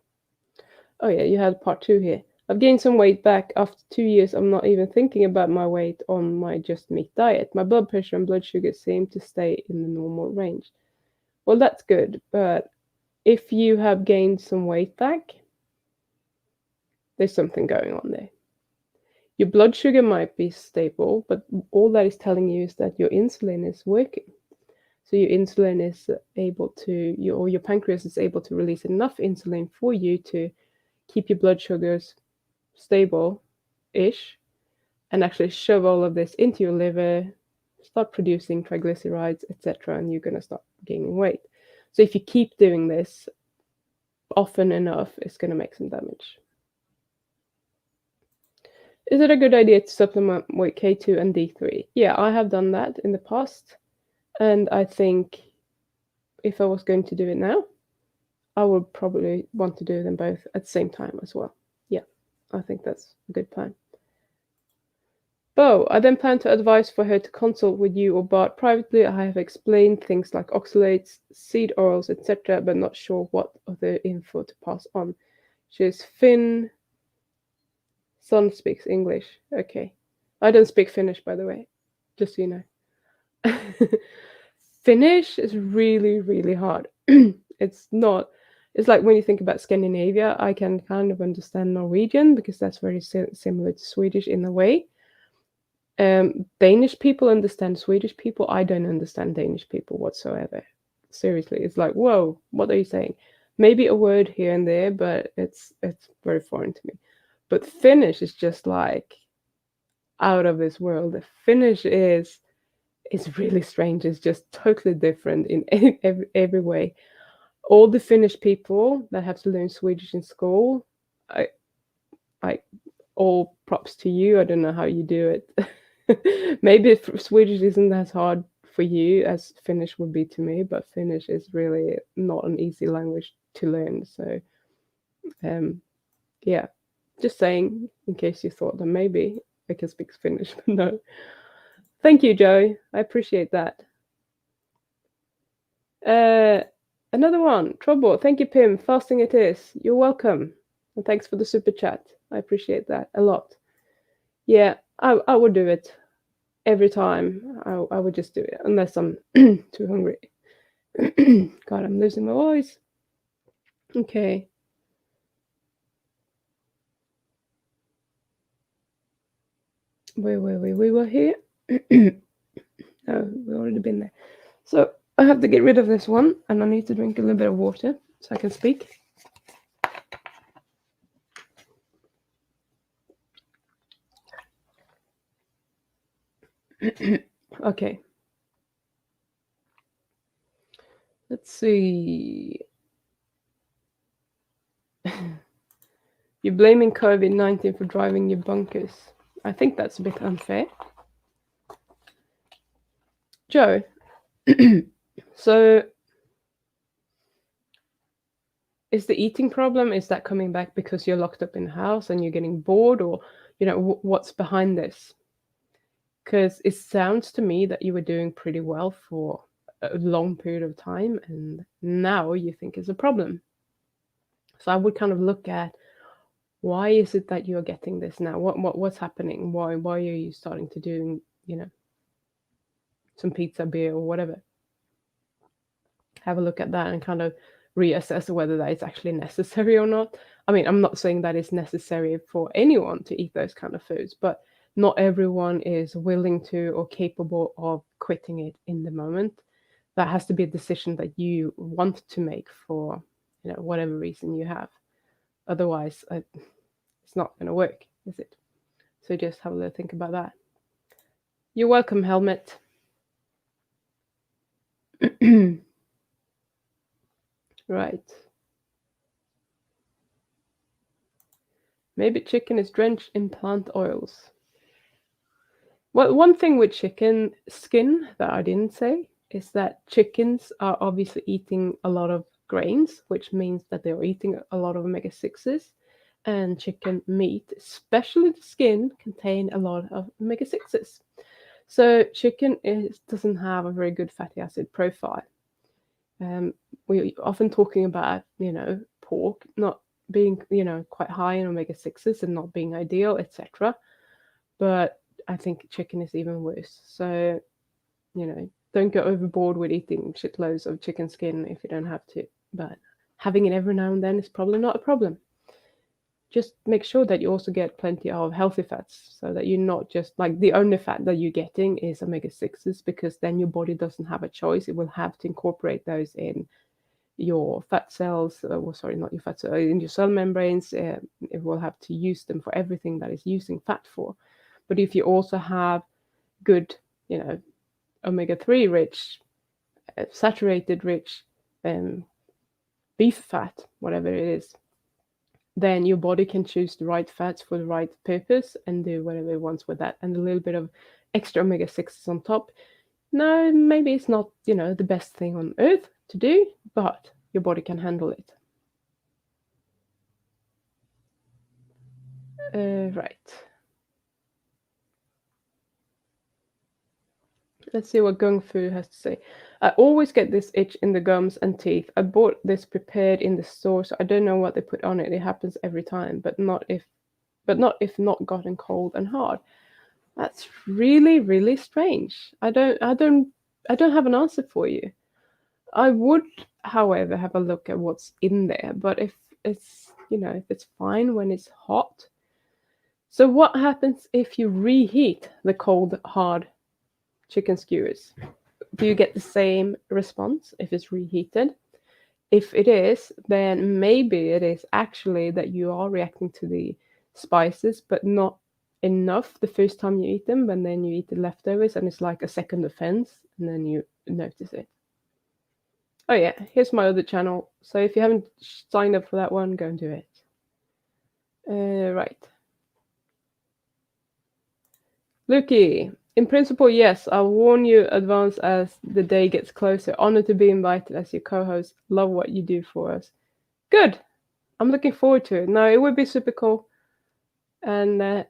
Oh yeah, you had part two here. I've gained some weight back after 2 years. I'm not even thinking about my weight on my just meat diet. My blood pressure and blood sugar seem to stay in the normal range. Well, that's good, but if you have gained some weight back, there's something going on there. Your blood sugar might be stable, but all that is telling you is that your insulin is working. So your insulin is able to, your pancreas is able to release enough insulin for you to keep your blood sugars stable-ish, and actually shove all of this into your liver, start producing triglycerides, etc., and you're going to start gaining weight. So if you keep doing this often enough, it's going to make some damage. Is it a good idea to supplement with K2 and D3? Yeah, I have done that in the past, and I think if I was going to do it now, I would probably want to do them both at the same time as well. Yeah, I think that's a good plan. Bo, I then plan to advise for her to consult with you or Bart privately. I have explained things like oxalates, seed oils, etc., but not sure what other info to pass on. She is Finn. Son speaks English. Okay. I don't speak Finnish, by the way, just so you know. Finnish is really, really hard. It's not. It's like when you think about Scandinavia, I can kind of understand Norwegian because that's very similar to Swedish in a way. Danish people understand Swedish people. I don't understand Danish people whatsoever. Seriously, it's like, whoa, what are you saying? Maybe a word here and there, but it's very foreign to me. But Finnish is just like out of this world. The Finnish is really strange. It's just totally different in every way. All the Finnish people that have to learn Swedish in school, I all props to you. I don't know how you do it. Maybe Swedish isn't as hard for you as Finnish would be to me, but Finnish is really not an easy language to learn. So, yeah, just saying in case you thought that maybe I can speak Finnish, but no. Thank you, Joe. I appreciate that. Another one, Trouble. Thank you, Pim. Fasting it is. You're welcome. And thanks for the super chat. I appreciate that a lot. Yeah, I would do it every time. I would just do it unless I'm too hungry. God, I'm losing my voice. Okay. We were here. No, we've already been there. So I have to get rid of this one, and I need to drink a little bit of water so I can speak. Okay. Let's see. You're blaming COVID-19 for driving you bonkers. I think that's a bit unfair. Joe, so is the eating problem, is that coming back because you're locked up in the house and you're getting bored, or, what's behind this? Because it sounds to me that you were doing pretty well for a long period of time, and now you think it's a problem. So I would kind of look at, why is it that you're getting this now? What's happening? Why are you starting to do, some pizza, beer, or whatever? Have a look at that and kind of reassess whether that is actually necessary or not. I mean, I'm not saying that it's necessary for anyone to eat those kind of foods, but not everyone is willing to or capable of quitting it in the moment. That has to be a decision that you want to make for, whatever reason you have. Otherwise, it's not going to work, is it? So just have a little think about that. You're welcome, Helmet. Right. Maybe chicken is drenched in plant oils. Well, one thing with chicken skin that I didn't say is that chickens are obviously eating a lot of grains, which means that they're eating a lot of omega-6s. and chicken meat, especially the skin, contain a lot of omega-6s. So chicken doesn't have a very good fatty acid profile. We're often talking about, pork not being, quite high in omega-6s and not being ideal, etc. But I think chicken is even worse. So, don't go overboard with eating shitloads of chicken skin if you don't have to. But having it every now and then is probably not a problem. Just make sure that you also get plenty of healthy fats so that you're not just like the only fat that you're getting is omega-6s, because then your body doesn't have a choice. It will have to incorporate those in your fat cells, sorry, not your fat cells, in your cell membranes. It will have to use them for everything that is using fat for. But if you also have good, omega-3 rich, saturated rich beef fat, whatever it is, then your body can choose the right fats for the right purpose and do whatever it wants with that. And a little bit of extra omega-6s on top. No, maybe it's not, the best thing on earth to do, but your body can handle it. Right. Let's see what Gung Fu has to say. I always get this itch in the gums and teeth. I bought this prepared in the store, so I don't know what they put on it. It happens every time, but not if not gotten cold and hard. That's really, really strange. I don't have an answer for you. I would, however, have a look at what's in there, but if it's fine when it's hot. So what happens if you reheat the cold, hard chicken skewers? Do you get the same response if it's reheated? If it is, then maybe it is actually that you are reacting to the spices, but not enough the first time you eat them, and then you eat the leftovers, and it's like a second offense, and then you notice it. Oh yeah, here's my other channel. So if you haven't signed up for that one, go and do it. Right. Lukie, in principle, yes. I'll warn you advance as the day gets closer. Honored to be invited as your co-host. Love what you do for us. Good. I'm looking forward to it. No, it would be super cool. And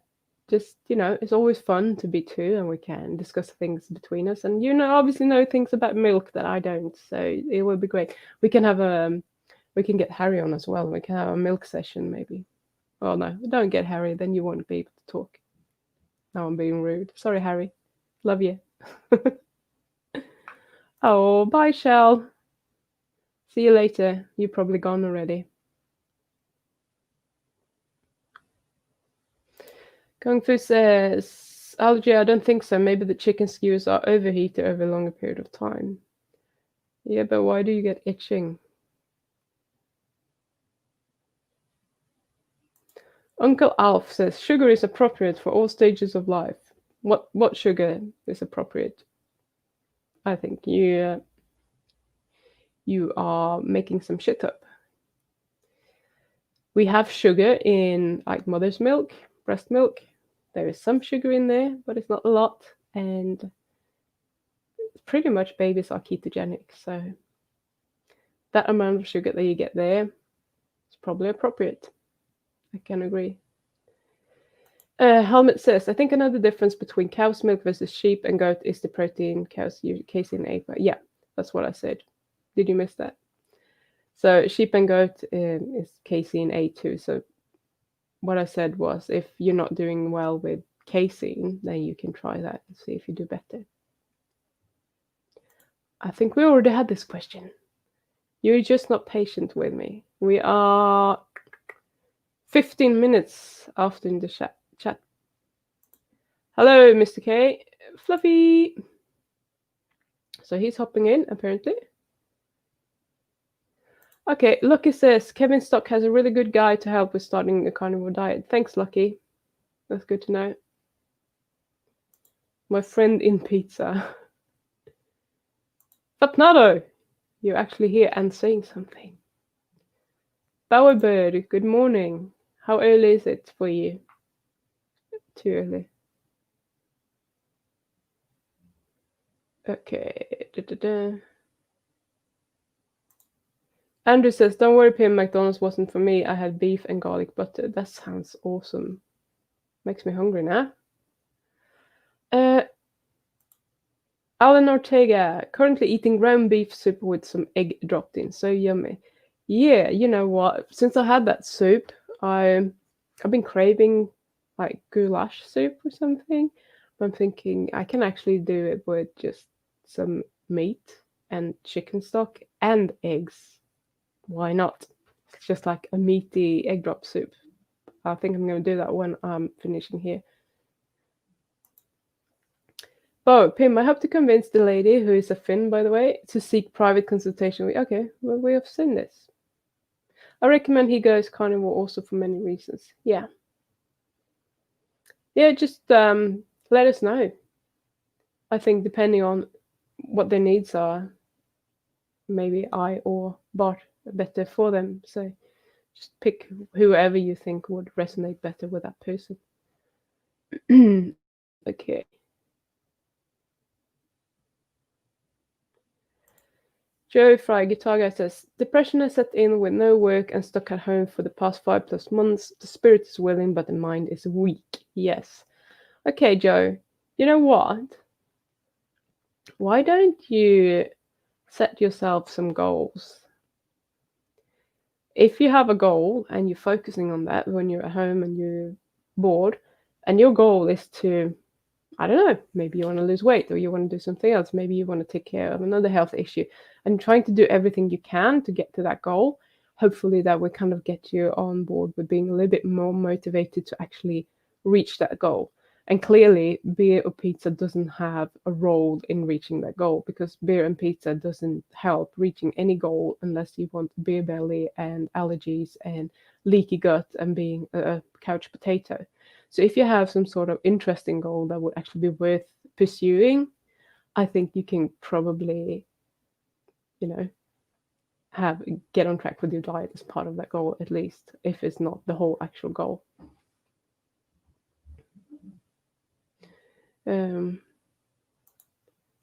just, it's always fun to be two, and we can discuss things between us. And obviously know things about milk that I don't. So it would be great. We can get Harry on as well. We can have a milk session maybe. Well, no, don't get Harry, then you won't be able to talk. Now I'm being rude. Sorry, Harry. Love you. Oh, bye, Shell. See you later. You're probably gone already. Kung Fu says, allergy, I don't think so. Maybe the chicken skewers are overheated over a longer period of time. Yeah, but why do you get itching? Uncle Alf says, sugar is appropriate for all stages of life. What sugar is appropriate? I think you are making some shit up. We have sugar in like mother's milk, breast milk. There is some sugar in there, but it's not a lot. And pretty much babies are ketogenic. So that amount of sugar that you get there is probably appropriate. I can agree. Helmet says, I think another difference between cow's milk versus sheep and goat is the protein cows use casein A. Yeah, that's what I said. Did you miss that? So sheep and goat is casein A2. So what I said was, if you're not doing well with casein, then you can try that and see if you do better. I think we already had this question. You're just not patient with me. We are 15 minutes after in the chat. Hello, Mr. K. Fluffy. So he's hopping in, apparently. Okay, Lucky says, Kevin Stock has a really good guide to help with starting a carnivore diet. Thanks, Lucky. That's good to know. My friend in pizza. Fatnado, you're actually here and saying something. Bowerbird, good morning. How early is it for you? Too early. Okay. Andrew says, "Don't worry, Pim. McDonald's wasn't for me. I had beef and garlic butter." That sounds awesome. Makes me hungry now. Uh, Alan Ortega, currently eating ground beef soup with some egg dropped in. So yummy. Yeah, you know what? Since I had that soup, I've been craving like goulash soup or something. I'm thinking I can actually do it with just some meat and chicken stock and eggs. Why not? It's just like a meaty egg drop soup. I think I'm going to do that when I'm finishing here. Oh, Pim, I hope to convince the lady, who is a Finn, by the way, to seek private consultation with. Okay, well, we have seen this. I recommend he goes carnivore also for many reasons. Yeah. Yeah, just let us know. I think depending on what their needs are, maybe I or Bart are better for them. So just pick whoever you think would resonate better with that person. Okay. Joe Fry, guitar guy, says, "Depression has set in with no work and stuck at home for the past 5+ months. The spirit is willing, but the mind is weak." Yes. Okay, Joe, you know what? Why don't you set yourself some goals? If you have a goal and you're focusing on that when you're at home and you're bored, and your goal is to, I don't know, maybe you want to lose weight or you want to do something else, maybe you want to take care of another health issue, and trying to do everything you can to get to that goal, hopefully that will kind of get you on board with being a little bit more motivated to actually reach that goal. And clearly, beer or pizza doesn't have a role in reaching that goal, because beer and pizza doesn't help reaching any goal unless you want beer belly and allergies and leaky gut and being a couch potato. So if you have some sort of interesting goal that would actually be worth pursuing, I think you can probably, you know, have get on track with your diet as part of that goal, at least if it's not the whole actual goal. Um,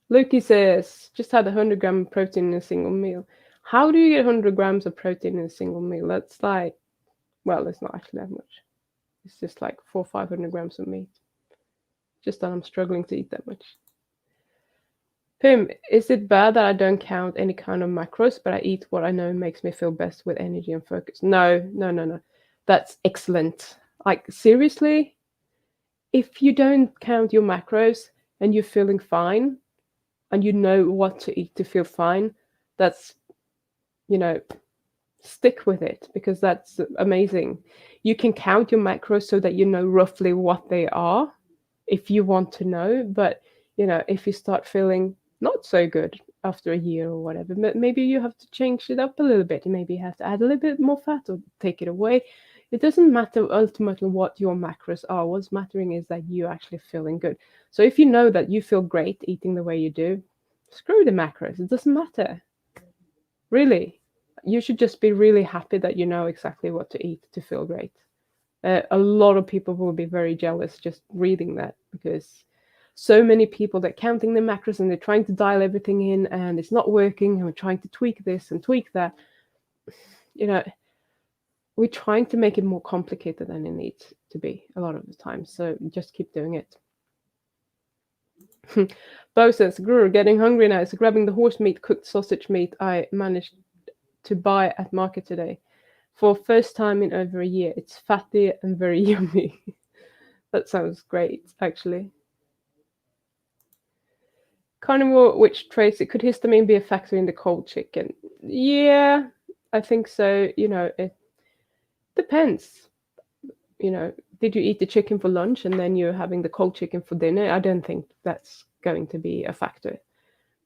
Loki says, "Just had 100 gram of protein in a single meal." How do you get 100 grams of protein in a single meal? That's like, well, it's not actually that much. It's just like 400-500 grams of meat. Just that I'm struggling to eat that much. Pim, is it bad that I don't count any kind of macros, but I eat what I know makes me feel best with energy and focus? No, no, no, no. That's excellent. Like, seriously, if you don't count your macros and you're feeling fine and you know what to eat to feel fine, that's, you know, stick with it, because that's amazing. You can count your macros so that you know roughly what they are if you want to know. But, if you start feeling not so good after a year or whatever, maybe you have to change it up a little bit. Maybe you have to add a little bit more fat or take it away. It doesn't matter ultimately what your macros are. What's mattering is that you're actually feeling good. So if you know that you feel great eating the way you do, screw the macros. It doesn't matter. Really. You should just be really happy that you know exactly what to eat to feel great. A lot of people will be very jealous just reading that, because so many people that counting the macros and they're trying to dial everything in and it's not working, and we're trying to tweak this and tweak that. You know, we're trying to make it more complicated than it needs to be a lot of the time. So just keep doing it. Bo says, "Grr, getting hungry now. So grabbing the horse meat, cooked sausage meat I managed to buy at market today. For first time in over a year. It's fatty and very yummy." That sounds great, actually. Carnivore, which traits it could histamine be a factor in the cold chicken? Yeah, I think so. It depends. Did you eat the chicken for lunch and then you're having the cold chicken for dinner? I don't think that's going to be a factor.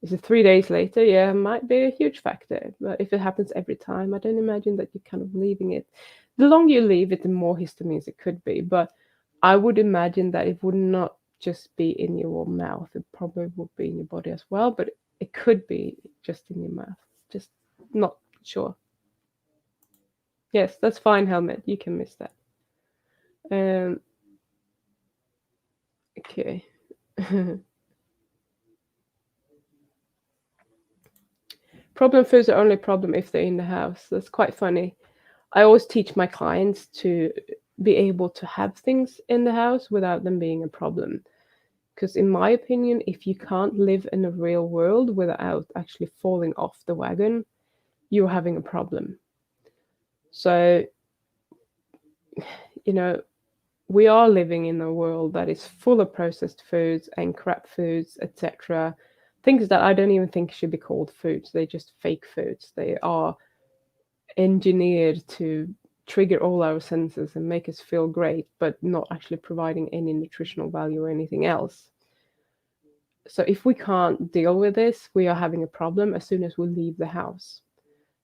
Is it 3 days later? Yeah, it might be a huge factor. But if it happens every time, I don't imagine that you're kind of leaving it. The longer you leave it, the more histamines it could be. But I would imagine that it would not just be in your mouth. It probably would be in your body as well. But it could be just in your mouth. Just not sure. Yes, that's fine, Helmet. You can miss that. Okay. Problem foods are only a problem if they're in the house. That's quite funny. I always teach my clients to be able to have things in the house without them being a problem. Because, in my opinion, if you can't live in a real world without actually falling off the wagon, you're having a problem. So, you know, we are living in a world that is full of processed foods and crap foods, etc. Things that I don't even think should be called foods. They're just fake foods. They are engineered to trigger all our senses and make us feel great, but not actually providing any nutritional value or anything else. So if we can't deal with this, we are having a problem as soon as we leave the house.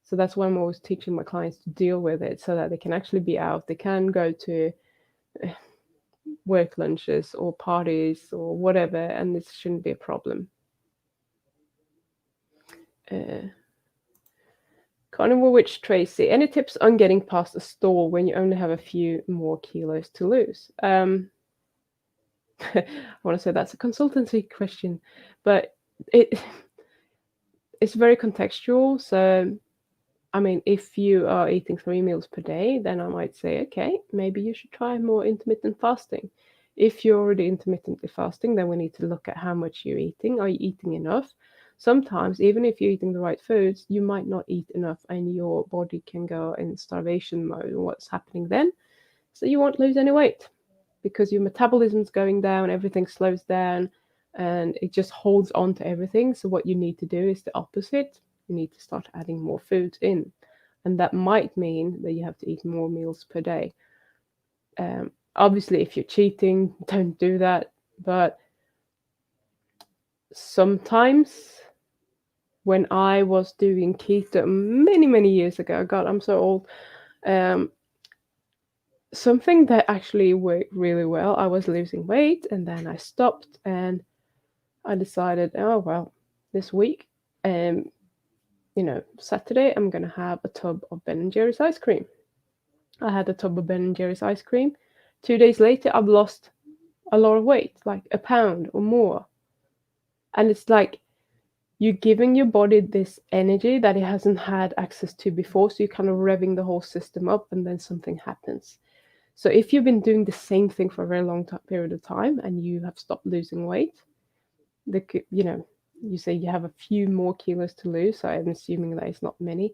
So that's why I'm always teaching my clients to deal with it so that they can actually be out. They can go to work lunches or parties or whatever, and this shouldn't be a problem. Carnivore Witch Tracy, any tips on getting past a stall when you only have a few more kilos to lose? I want to say that's a consultancy question, but it's very contextual. So, I mean, if you are eating 3 meals per day, then I might say, okay, maybe you should try more intermittent fasting. If you're already intermittently fasting, then we need to look at how much you're eating. Are you eating enough? Sometimes, even if you're eating the right foods, you might not eat enough and your body can go in starvation mode. And what's happening then? So you won't lose any weight because your metabolism's going down, everything slows down, and it just holds on to everything. So what you need to do is the opposite. You need to start adding more foods in. And that might mean that you have to eat more meals per day. Obviously, if you're cheating, don't do that. But sometimes when I was doing keto many, many years ago, God, I'm so old, something that actually worked really well, I was losing weight and then I stopped and I decided, oh, well, this week, Saturday, I'm going to have a tub of Ben & Jerry's ice cream. I had a tub of Ben & Jerry's ice cream. 2 days later, I've lost a lot of weight, like a pound or more. And it's like you're giving your body this energy that it hasn't had access to before. So you're kind of revving the whole system up and then something happens. So if you've been doing the same thing for a very long period of time and you have stopped losing weight, you say you have a few more kilos to lose. So I'm assuming that it's not many.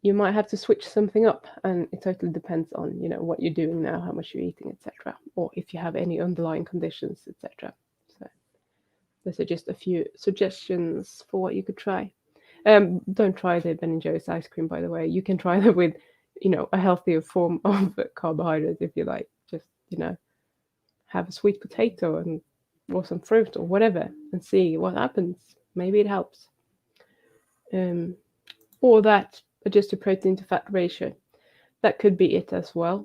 You might have to switch something up, and it totally depends on what you're doing now, how much you're eating, etc., or if you have any underlying conditions, etc. So those are just a few suggestions for what you could try. Don't try the Ben & Jerry's ice cream, by the way. You can try that with a healthier form of carbohydrate if you like. Just have a sweet potato or some fruit or whatever and see what happens. Maybe it helps. Or that adjusted protein to fat ratio. That could be it as well.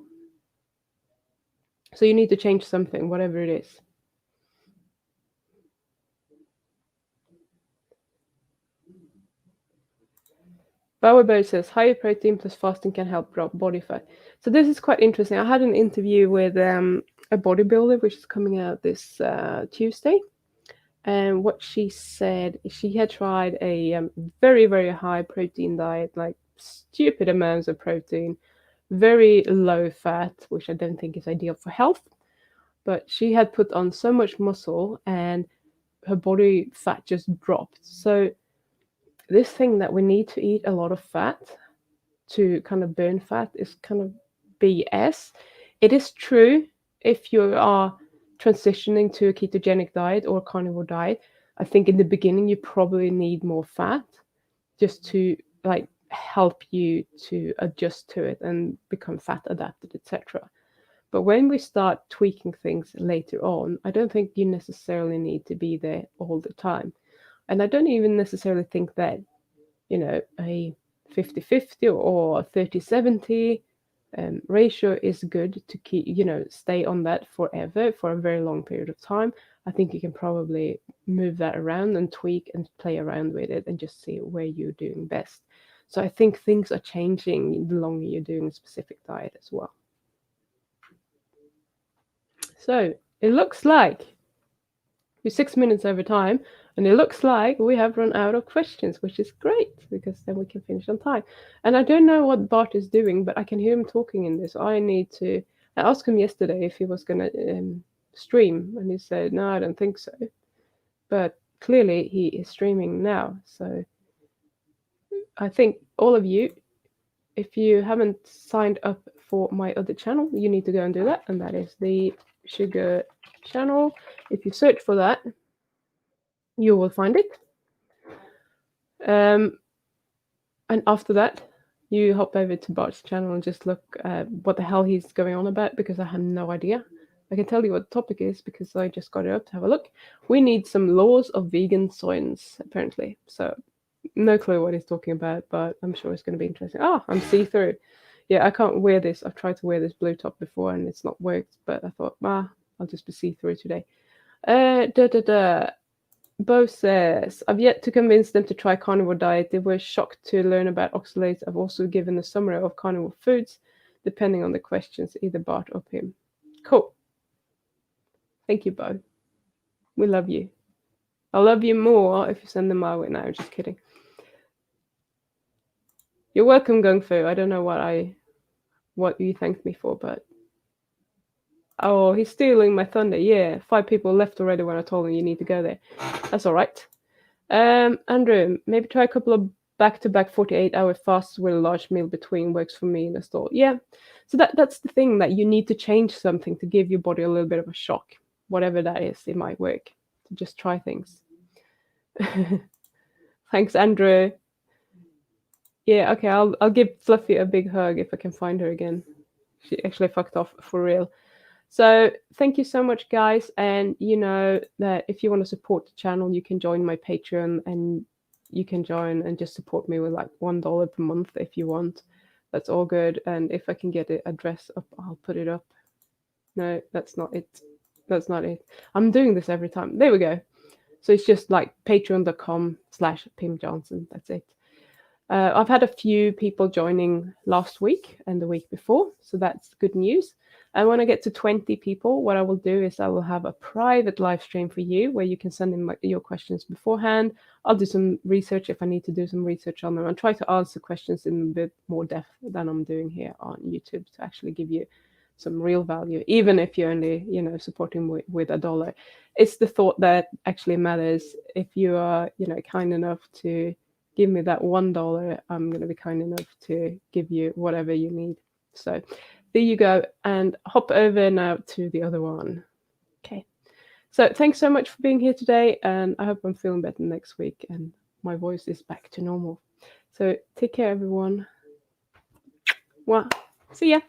So you need to change something, whatever it is. Bowerbow says higher protein plus fasting can help drop body fat. So this is quite interesting. I had an interview with a bodybuilder, which is coming out this Tuesday. And what she said, she had tried a very, very high protein diet, like stupid amounts of protein, very low fat, which I don't think is ideal for health. But she had put on so much muscle and her body fat just dropped. So this thing that we need to eat a lot of fat to kind of burn fat is kind of BS. It is true if you are transitioning to a ketogenic diet or a carnivore diet. I think in the beginning you probably need more fat just to help you to adjust to it and become fat adapted, etc. But when we start tweaking things later on, I don't think you necessarily need to be there all the time. And I don't even necessarily think that, a 50-50 or 30-70 ratio is good to keep, stay on that forever for a very long period of time. I think you can probably move that around and tweak and play around with it and just see where you're doing best. So I think things are changing the longer you're doing a specific diet as well. So it looks like we're 6 minutes over time. And it looks like we have run out of questions, which is great because then we can finish on time. And I don't know what Bart is doing, but I can hear him talking in this. I need to. I asked him yesterday if he was going to stream, and he said, no, I don't think so. But clearly he is streaming now. So I think all of you, if you haven't signed up for my other channel, you need to go and do that. And that is the Sugar channel. If you search for that, you will find it. And after that, you hop over to Bart's channel and just look at what the hell he's going on about, because I have no idea. I can tell you what the topic is because I just got it up to have a look. We need some laws of vegan science, apparently. So no clue what he's talking about, but I'm sure it's going to be interesting. Ah, I'm see-through. Yeah, I can't wear this. I've tried to wear this blue top before and it's not worked, but I thought, I'll just be see-through today. Bo says, I've yet to convince them to try carnivore diet. They were shocked to learn about oxalates. I've also given a summary of carnivore foods, depending on the questions, either Bart or Pim. Cool. Thank you, Bo. We love you. I'll love you more if you send them my way. No, just kidding. You're welcome, Gung Fu. I don't know what you thanked me for, but oh, he's stealing my thunder. Yeah, 5 people left already when I told him you need to go there. That's all right. Andrew, maybe try a couple of back-to-back 48-hour fasts with a large meal between works for me in the store. Yeah, so that's the thing, that you need to change something to give your body a little bit of a shock. Whatever that is, it might work. To just try things. Thanks, Andrew. Yeah, okay, I'll give Fluffy a big hug if I can find her again. She actually fucked off for real. So thank you so much, guys. And you know that if you want to support the channel, you can join my Patreon, and you can join and just support me with like $1 per month if you want. That's all good. And if I can get the address up, I'll put it up. No, that's not it. That's not it. I'm doing this every time. There we go. So it's just like patreon.com/PimJohnson. That's it. I've had a few people joining last week and the week before, so that's good news. And when I get to 20 people, what I will do is I will have a private live stream for you where you can send in your questions beforehand. I'll do some research if I need to do some research on them and try to answer questions in a bit more depth than I'm doing here on YouTube to actually give you some real value, even if you're only, supporting with $1. It's the thought that actually matters. If you are, kind enough to give me that $1, I'm going to be kind enough to give you whatever you need. So there you go, and hop over now to the other one. Okay. So thanks so much for being here today, and I hope I'm feeling better next week and my voice is back to normal. So take care, everyone. Well, see ya.